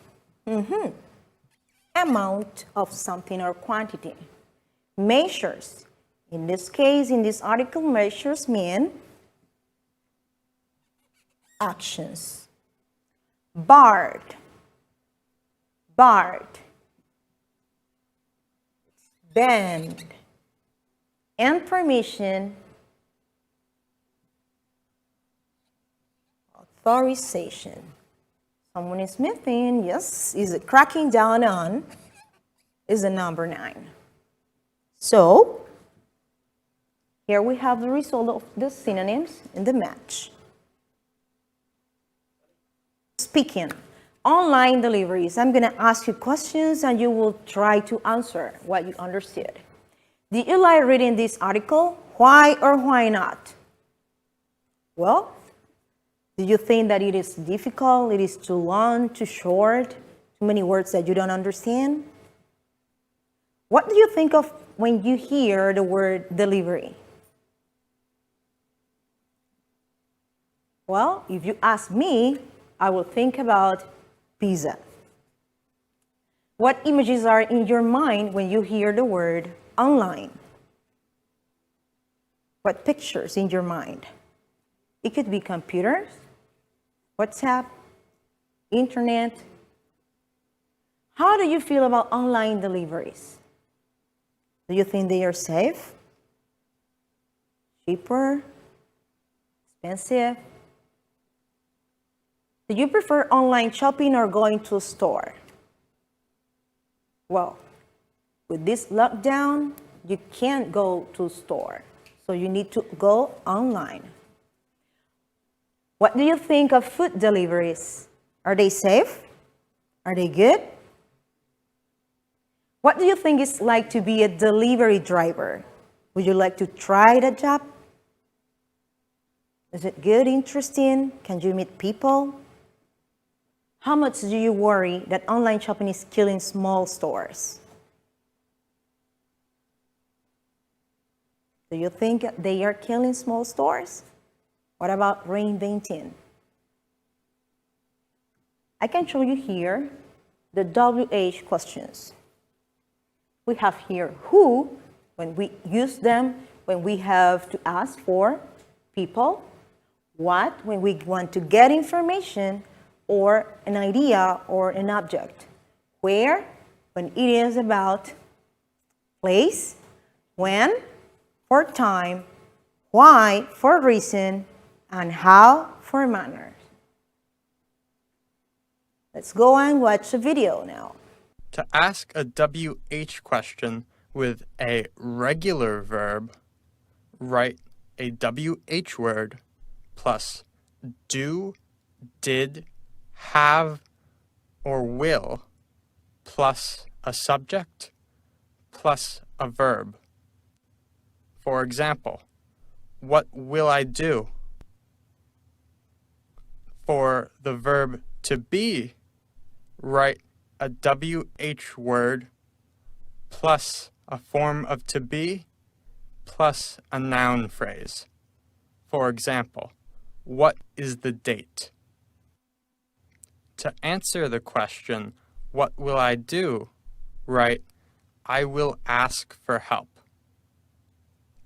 Amount of something or quantity. Measures. In this case, in this article, measures mean actions. Barred. Barred. Banned. And permission. Authorization. Someone is missing, yes, is it cracking down on, is the number 9. So, here we have the result of the synonyms in the match. Speaking, online deliveries. I'm going to ask you questions and you will try to answer what you understood. Did you like reading this article? Why or why not? Well, do you think that it is difficult, it is too long, too short, too many words that you don't understand? What do you think of when you hear the word delivery? Well, if you ask me, I will think about pizza. What images are in your mind when you hear the word online? What pictures in your mind? It could be computers, WhatsApp, internet. How do you feel about online deliveries? Do you think they are safe? Cheaper? Expensive? Do you prefer online shopping or going to a store? Well, with this lockdown, you can't go to a store, so you need to go online. What do you think of food deliveries? Are they safe? Are they good? What do you think it's like to be a delivery driver? Would you like to try that job? Is it good, interesting? Can you meet people? How much do you worry that online shopping is killing small stores? Do you think they are killing small stores? What about reinventing? I can show you here the WH questions. We have here who, when we use them, when we have to ask for people, what, when we want to get information, or an idea or an object. Where, when it is about place, when for time, why for reason, and how for manner. Let's go and watch the video now.
To ask a WH question with a regular verb, write a WH word plus do, did, have, or will plus a subject plus a verb. For example, what will I do? For the verb to be, write a WH word plus a form of to be plus a noun phrase. For example, what is the date? To answer the question, what will I do? Write, I will ask for help.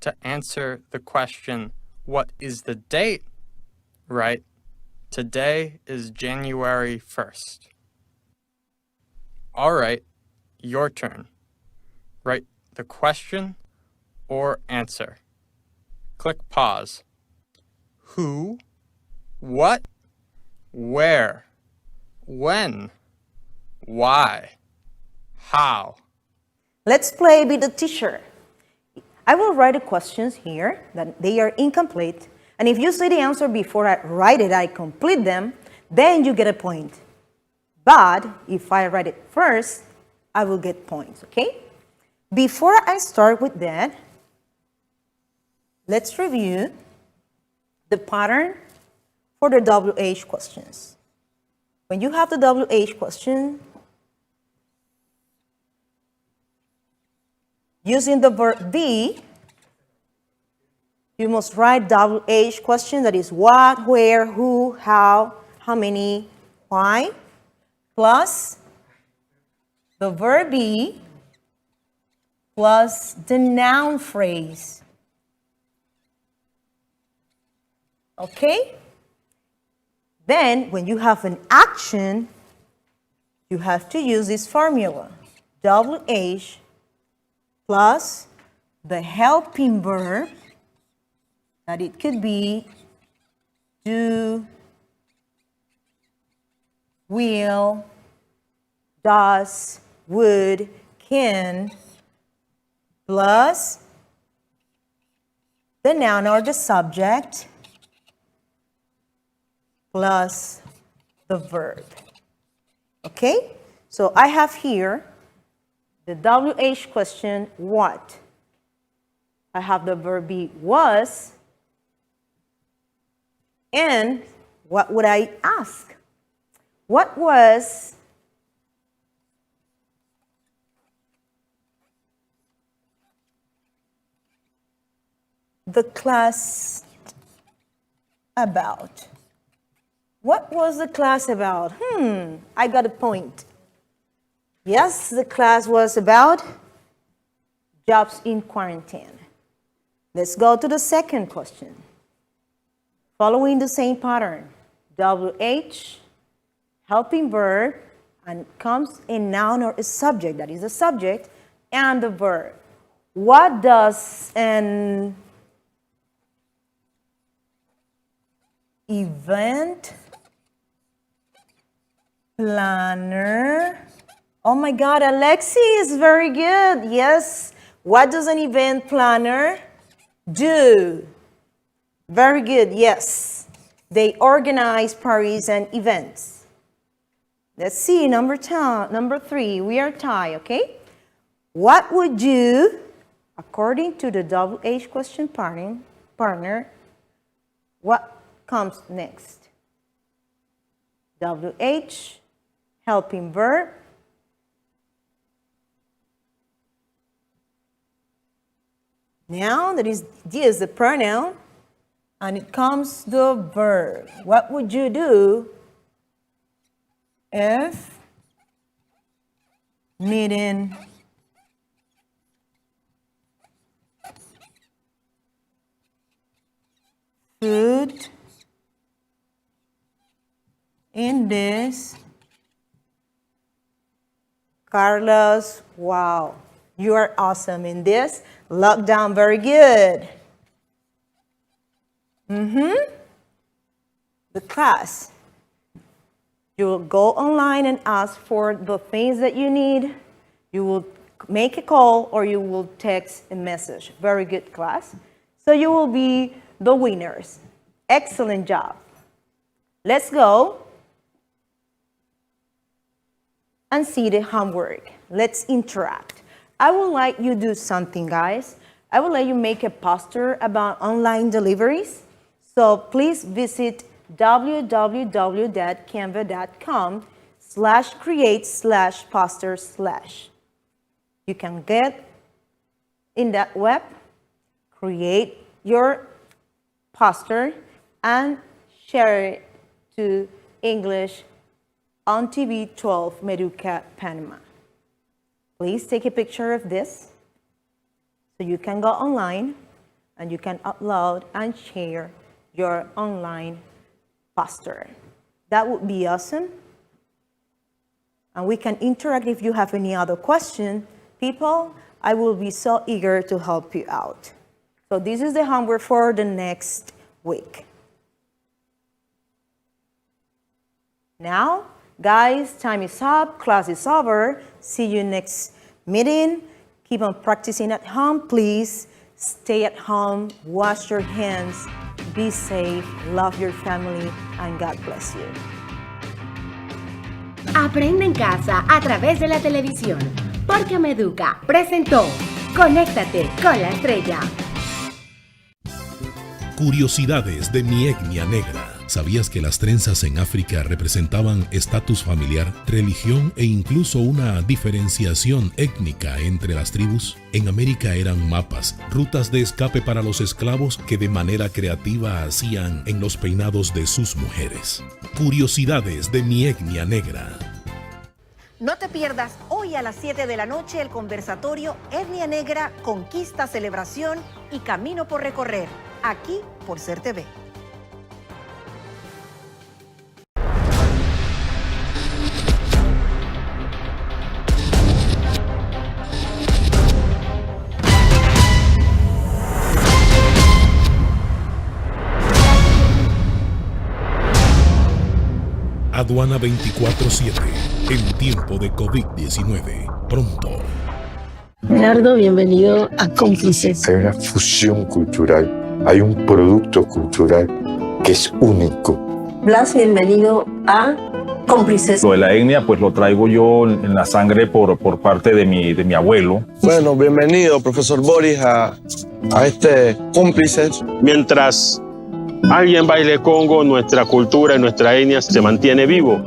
To answer the question, what is the date? Write, today is January 1st. All right, your turn. Write the question or answer. Click pause. Who, what, where, when, why, how.
Let's play Be the Teacher. I will write the questions here that they are incomplete, and if you see the answer before I write it, I complete them, then you get a point. But if I write it first, I will get points, okay? Before I start with that, let's review the pattern for the WH questions. When you have the WH question, using the verb be, you must write WH question, that is what, where, who, how many, why, plus the verb be plus the noun phrase. Okay? Then, when you have an action, you have to use this formula. WH plus the helping verb, that it could be do, will, does, would, can, plus the noun or the subject, plus the verb. Okay? So I have here the WH question, what? I have the verb be was, and what would I ask? What was the class about? What was the class about? I got a point. Yes, the class was about jobs in quarantine. Let's go to the second question. Following the same pattern, WH, helping verb, and comes a noun or a subject, that is the subject, and the verb. What does an event planner, oh my God, Alexi is very good. Yes. What does an event planner do? Very good. Yes. They organize parties and events. Let's see, number 3. We are tied, okay? What would you, according to the WH question partner, what comes next? WH, helping verb, now this is the pronoun, and it comes the verb. What would you do if meeting food in this? Carlos, wow. You are awesome in this. Lockdown, very good. The class. You will go online and ask for the things that you need. You will make a call or you will text a message. Very good, class. So you will be the winners. Excellent job. Let's go and see the homework. Let's interact. I would like you to do something, guys. I would like you make a poster about online deliveries. So please visit www.canva.com/create/poster/. You can get in that web, create your poster, and share it to English on TV 12 Meduca, Panama. Please take a picture of this so you can go online and you can upload and share your online poster. That would be awesome. And we can interact if you have any other question. People, I will be so eager to help you out. So this is the homework for the next week. Now, guys, time is up, class is over. See you next meeting. Keep on practicing at home, please. Stay at home, wash your hands, be safe, love your family, and God bless you.
Aprende en casa a través de la televisión. Porque Meduca presentó Conéctate con la Estrella.
Curiosidades de mi etnia negra. ¿Sabías que las trenzas en África representaban estatus familiar, religión e incluso una diferenciación étnica entre las tribus? En América eran mapas, rutas de escape para los esclavos que de manera creativa hacían en los peinados de sus mujeres. Curiosidades de mi etnia negra.
No te pierdas hoy a las 7 de la noche el conversatorio Etnia Negra, Conquista, Celebración y Camino por Recorrer, aquí por Ser TV.
Aduana 24/7, en tiempo de COVID-19. Pronto.
Gerardo, bienvenido a Cómplices.
Hay una fusión cultural, hay un producto cultural que es único.
Blas, bienvenido a Cómplices.
Lo de la etnia, pues lo traigo yo en la sangre por parte de mi abuelo.
Bueno, bienvenido, profesor Boris, a este Cómplices.
Mientras alguien baile Congo, nuestra cultura y nuestra etnia se mantiene vivo.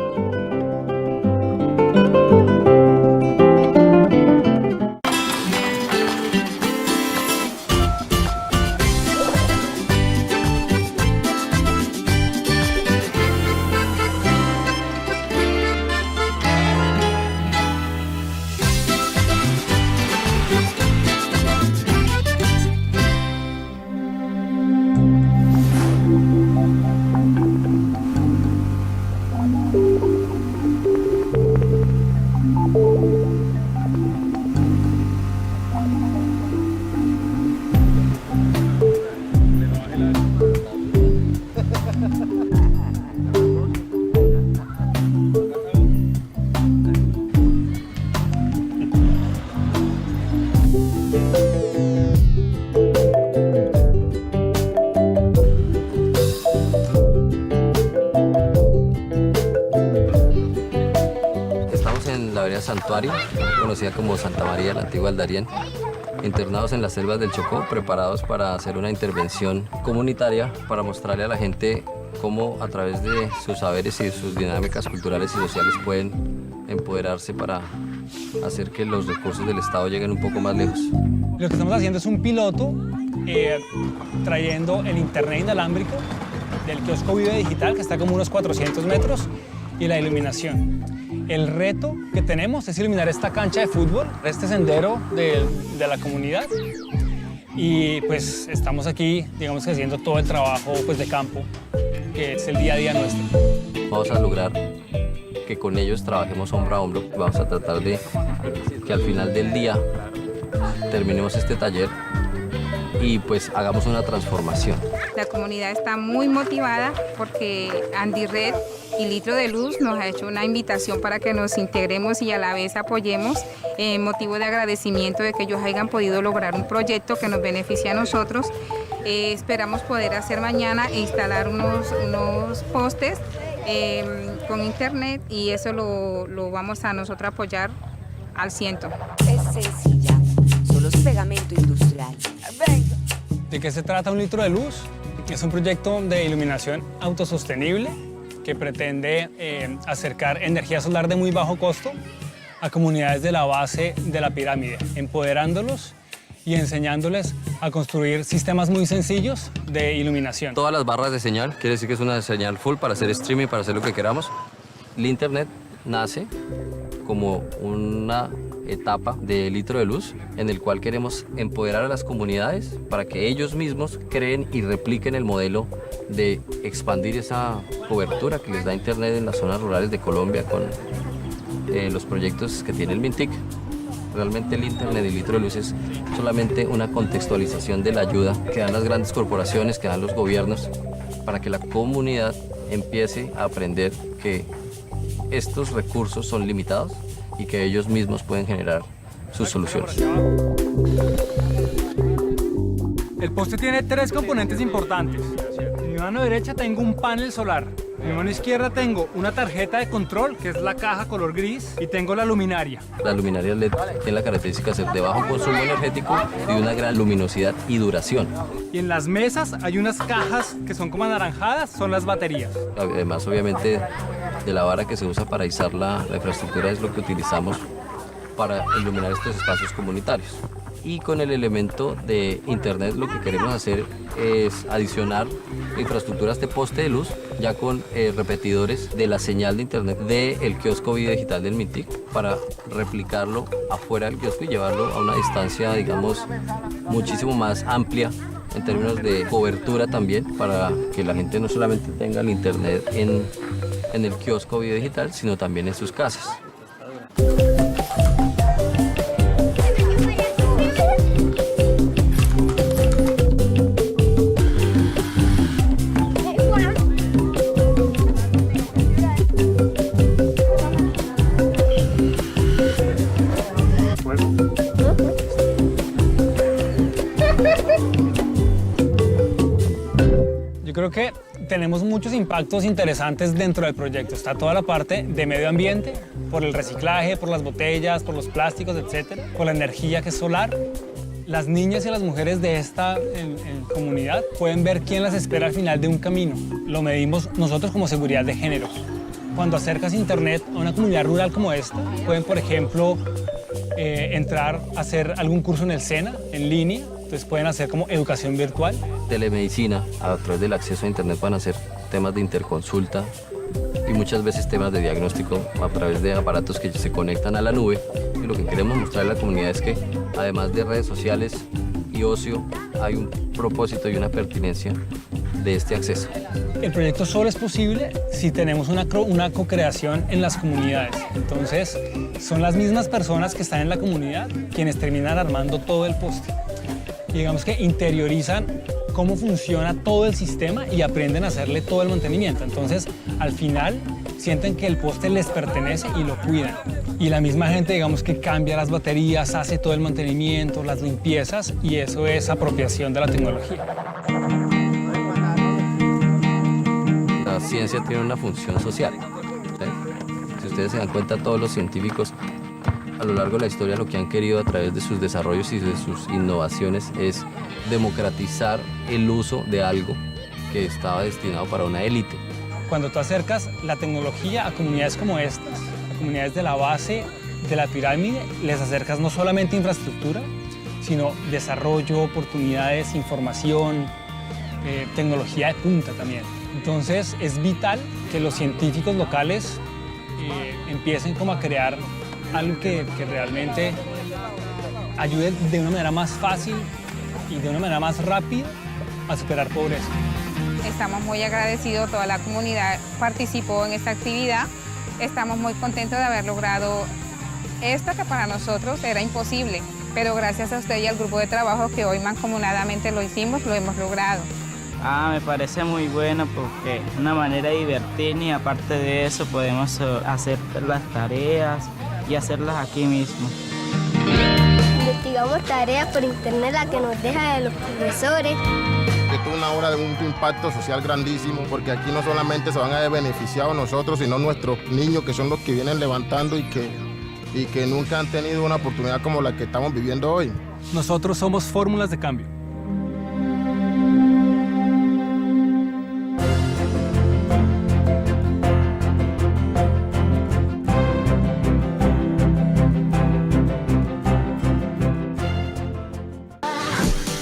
Santuario, conocida como Santa María, la antigua Aldarién, internados en las selvas del Chocó, preparados para hacer una intervención comunitaria para mostrarle a la gente cómo a través de sus saberes y sus dinámicas culturales y sociales pueden empoderarse para hacer que los recursos del Estado lleguen un poco más lejos.
Lo que estamos haciendo es un piloto trayendo el internet inalámbrico del kiosco Vive Digital, que está como unos 400 metros, y la iluminación. El reto que tenemos es iluminar esta cancha de fútbol, este sendero de la comunidad, y pues estamos aquí, digamos que haciendo todo el trabajo pues, de campo, que es el día a día nuestro.
Vamos a lograr que con ellos trabajemos hombro a hombro. Vamos a tratar de que al final del día terminemos este taller y pues hagamos una transformación.
La comunidad está muy motivada porque Andy Red y Litro de Luz nos ha hecho una invitación para que nos integremos y a la vez apoyemos en motivo de agradecimiento de que ellos hayan podido lograr un proyecto que nos beneficie a nosotros. Esperamos poder hacer mañana e instalar unos postes con internet y eso lo vamos a nosotros apoyar al 100%.
Es sencilla, solo es pegamento industrial.
¿De qué se trata un litro de luz? Es un proyecto de iluminación autosostenible que pretende acercar energía solar de muy bajo costo a comunidades de la base de la pirámide, empoderándolos y enseñándoles a construir sistemas muy sencillos de iluminación.
Todas las barras de señal, quiere decir que es una señal full para hacer streaming, para hacer lo que queramos. El internet nace como una etapa de litro de luz en el cual queremos empoderar a las comunidades para que ellos mismos creen y repliquen el modelo de expandir esa cobertura que les da internet en las zonas rurales de Colombia con los proyectos que tiene el MINTIC. Realmente el internet y el litro de luz es solamente una contextualización de la ayuda que dan las grandes corporaciones, que dan los gobiernos, para que la comunidad empiece a aprender que estos recursos son limitados y que ellos mismos pueden generar sus soluciones.
El poste tiene 3 componentes importantes. En mi mano derecha tengo un panel solar. En mi mano izquierda tengo una tarjeta de control, que es la caja color gris, y tengo la luminaria.
La luminaria LED tiene la característica de ser de bajo consumo energético y de una gran luminosidad y duración.
Y en las mesas hay unas cajas que son como anaranjadas, son las baterías.
Además, obviamente, de la vara que se usa para izar la infraestructura es lo que utilizamos para iluminar estos espacios comunitarios. Y con el elemento de internet lo que queremos hacer es adicionar infraestructura a este poste de luz ya con repetidores de la señal de internet del kiosco video digital del MINTIC para replicarlo afuera del kiosco y llevarlo a una distancia, digamos, muchísimo más amplia en términos de cobertura también, para que la gente no solamente tenga el internet en el kiosco video digital, sino también en sus casas.
Yo creo que tenemos muchos impactos interesantes dentro del proyecto. Está toda la parte de medio ambiente, por el reciclaje, por las botellas, por los plásticos, etcétera, por la energía que es solar. Las niñas y las mujeres de esta comunidad pueden ver quién las espera al final de un camino. Lo medimos nosotros como seguridad de género. Cuando acercas internet a una comunidad rural como esta, pueden, por ejemplo, entrar a hacer algún curso en el SENA, en línea. Entonces pueden hacer como educación virtual.
Telemedicina, a través del acceso a internet van a hacer temas de interconsulta y muchas veces temas de diagnóstico a través de aparatos que se conectan a la nube. Y lo que queremos mostrar a la comunidad es que además de redes sociales y ocio, hay un propósito y una pertinencia de este acceso.
El proyecto solo es posible si tenemos una co-creación en las comunidades. Entonces, son las mismas personas que están en la comunidad quienes terminan armando todo el poste. Y digamos que interiorizan cómo funciona todo el sistema y aprenden a hacerle todo el mantenimiento. Entonces, al final, sienten que el poste les pertenece y lo cuidan. Y la misma gente, digamos, que cambia las baterías, hace todo el mantenimiento, las limpiezas, y eso es apropiación de la tecnología.
La ciencia tiene una función social. ¿Sí? Si ustedes se dan cuenta, todos los científicos a lo largo de la historia lo que han querido a través de sus desarrollos y de sus innovaciones es democratizar el uso de algo que estaba destinado para una élite.
Cuando tú acercas la tecnología a comunidades como estas, a comunidades de la base de la pirámide, les acercas no solamente infraestructura, sino desarrollo, oportunidades, información, tecnología de punta también. Entonces es vital que los científicos locales empiecen como a crear algo que realmente ayude de una manera más fácil y de una manera más rápida a superar pobreza.
Estamos muy agradecidos, toda la comunidad participó en esta actividad. Estamos muy contentos de haber logrado esto que para nosotros era imposible. pero gracias a usted y al grupo de trabajo que hoy mancomunadamente lo hicimos, lo hemos logrado.
Me parece muy bueno porque es una manera de divertirnos y aparte de eso podemos hacer las tareas y hacerlas aquí mismo.
Investigamos tareas por internet, la que nos deja de los profesores.
Esto es una obra de un impacto social grandísimo, porque aquí no solamente se van a ver beneficiados nosotros, sino nuestros niños, que son los que vienen levantando y que nunca han tenido una oportunidad como la que estamos viviendo hoy.
Nosotros somos fórmulas de cambio.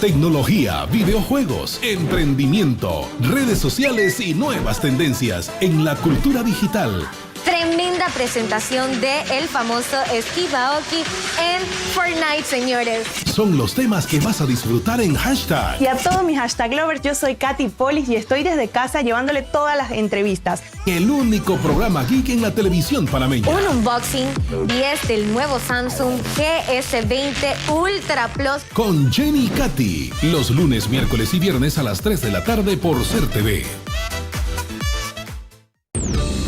Tecnología, videojuegos, emprendimiento, redes sociales y nuevas tendencias en la cultura digital.
Tremenda presentación de el famoso Steve Aoki en Fortnite, señores.
Son los temas que vas a disfrutar en Hashtag.
Y a todos mis hashtag lovers, yo soy Katy Polis y estoy desde casa llevándole todas las entrevistas.
El único programa geek en la televisión panameña.
Un unboxing 10 del nuevo Samsung GS20 Ultra Plus.
Con Jenny y Katy, los lunes, miércoles y viernes a las 3 de la tarde por Ser TV.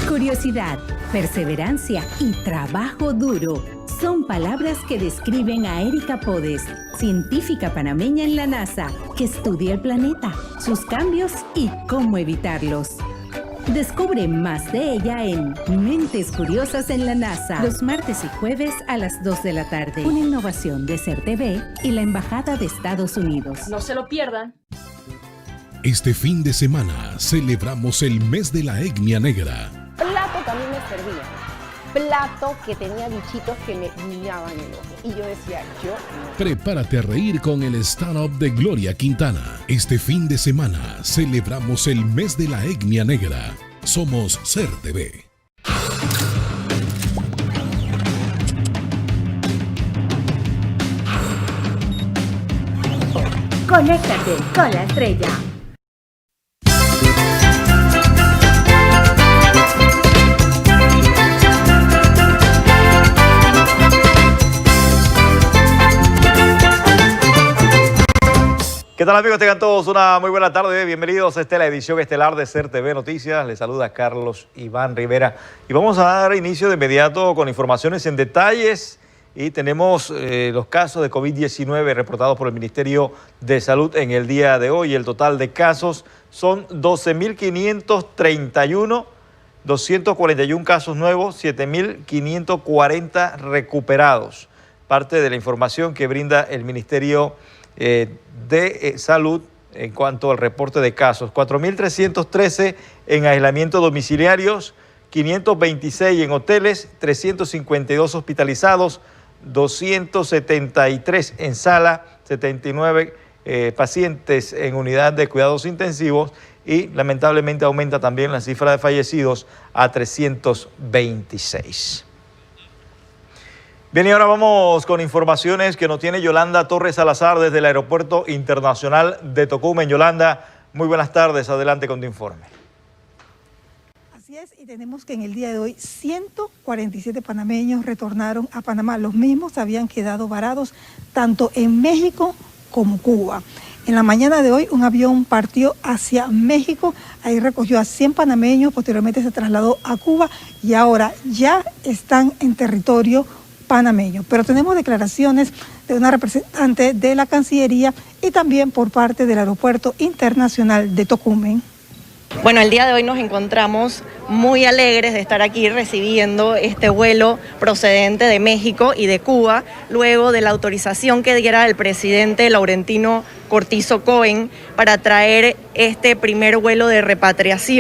Curiosidad, perseverancia y trabajo duro son palabras que describen a Erika Podes, científica panameña en la NASA, que estudia el planeta, sus cambios y cómo evitarlos. Descubre más de ella en Mentes Curiosas en la NASA, los martes y jueves a las 2 de la tarde. Una innovación de Ser TV y la Embajada de Estados Unidos.
No se lo pierdan.
Este fin de semana celebramos el mes de la etnia negra.
Plato que a mí me servía, plato que tenía bichitos que me guiñaban el ojo. Y yo decía, yo no.
Prepárate a reír con el stand-up de Gloria Quintana. Este fin de semana celebramos el mes de la etnia negra. Somos Ser TV.
Conéctate con la Estrella.
¿Qué tal, amigos? Tengan todos una muy buena tarde. Bienvenidos a la edición estelar de Ser TV Noticias. Les saluda Carlos Iván Rivera. Y vamos a dar inicio de inmediato con informaciones en detalles. Y tenemos los casos de COVID-19 reportados por el Ministerio de Salud en el día de hoy. El total de casos son 12.531, 241 casos nuevos, 7.540 recuperados. Parte de la información que brinda el Ministerio de Salud en cuanto al reporte de casos. 4.313 en aislamiento domiciliarios, 526 en hoteles, 352 hospitalizados, 273 en sala, 79 pacientes en unidad de cuidados intensivos y lamentablemente aumenta también la cifra de fallecidos a 326. Bien, y ahora vamos con informaciones que nos tiene Yolanda Torres Salazar desde el Aeropuerto Internacional de Tocumen. Yolanda, muy buenas tardes, adelante con tu informe.
Así es, y tenemos que en el día de hoy 147 panameños retornaron a Panamá. Los mismos habían quedado varados tanto en México como Cuba. En la mañana de hoy un avión partió hacia México, ahí recogió a 100 panameños, posteriormente se trasladó a Cuba y ahora ya están en territorio panameño. Pero tenemos declaraciones de una representante de la Cancillería y también por parte del Aeropuerto Internacional de Tocumen.
Bueno, el día de hoy nos encontramos muy alegres de estar aquí recibiendo este vuelo procedente de México y de Cuba, luego de la autorización que diera el presidente Laurentino Cortizo Cohen para traer este primer vuelo de repatriación.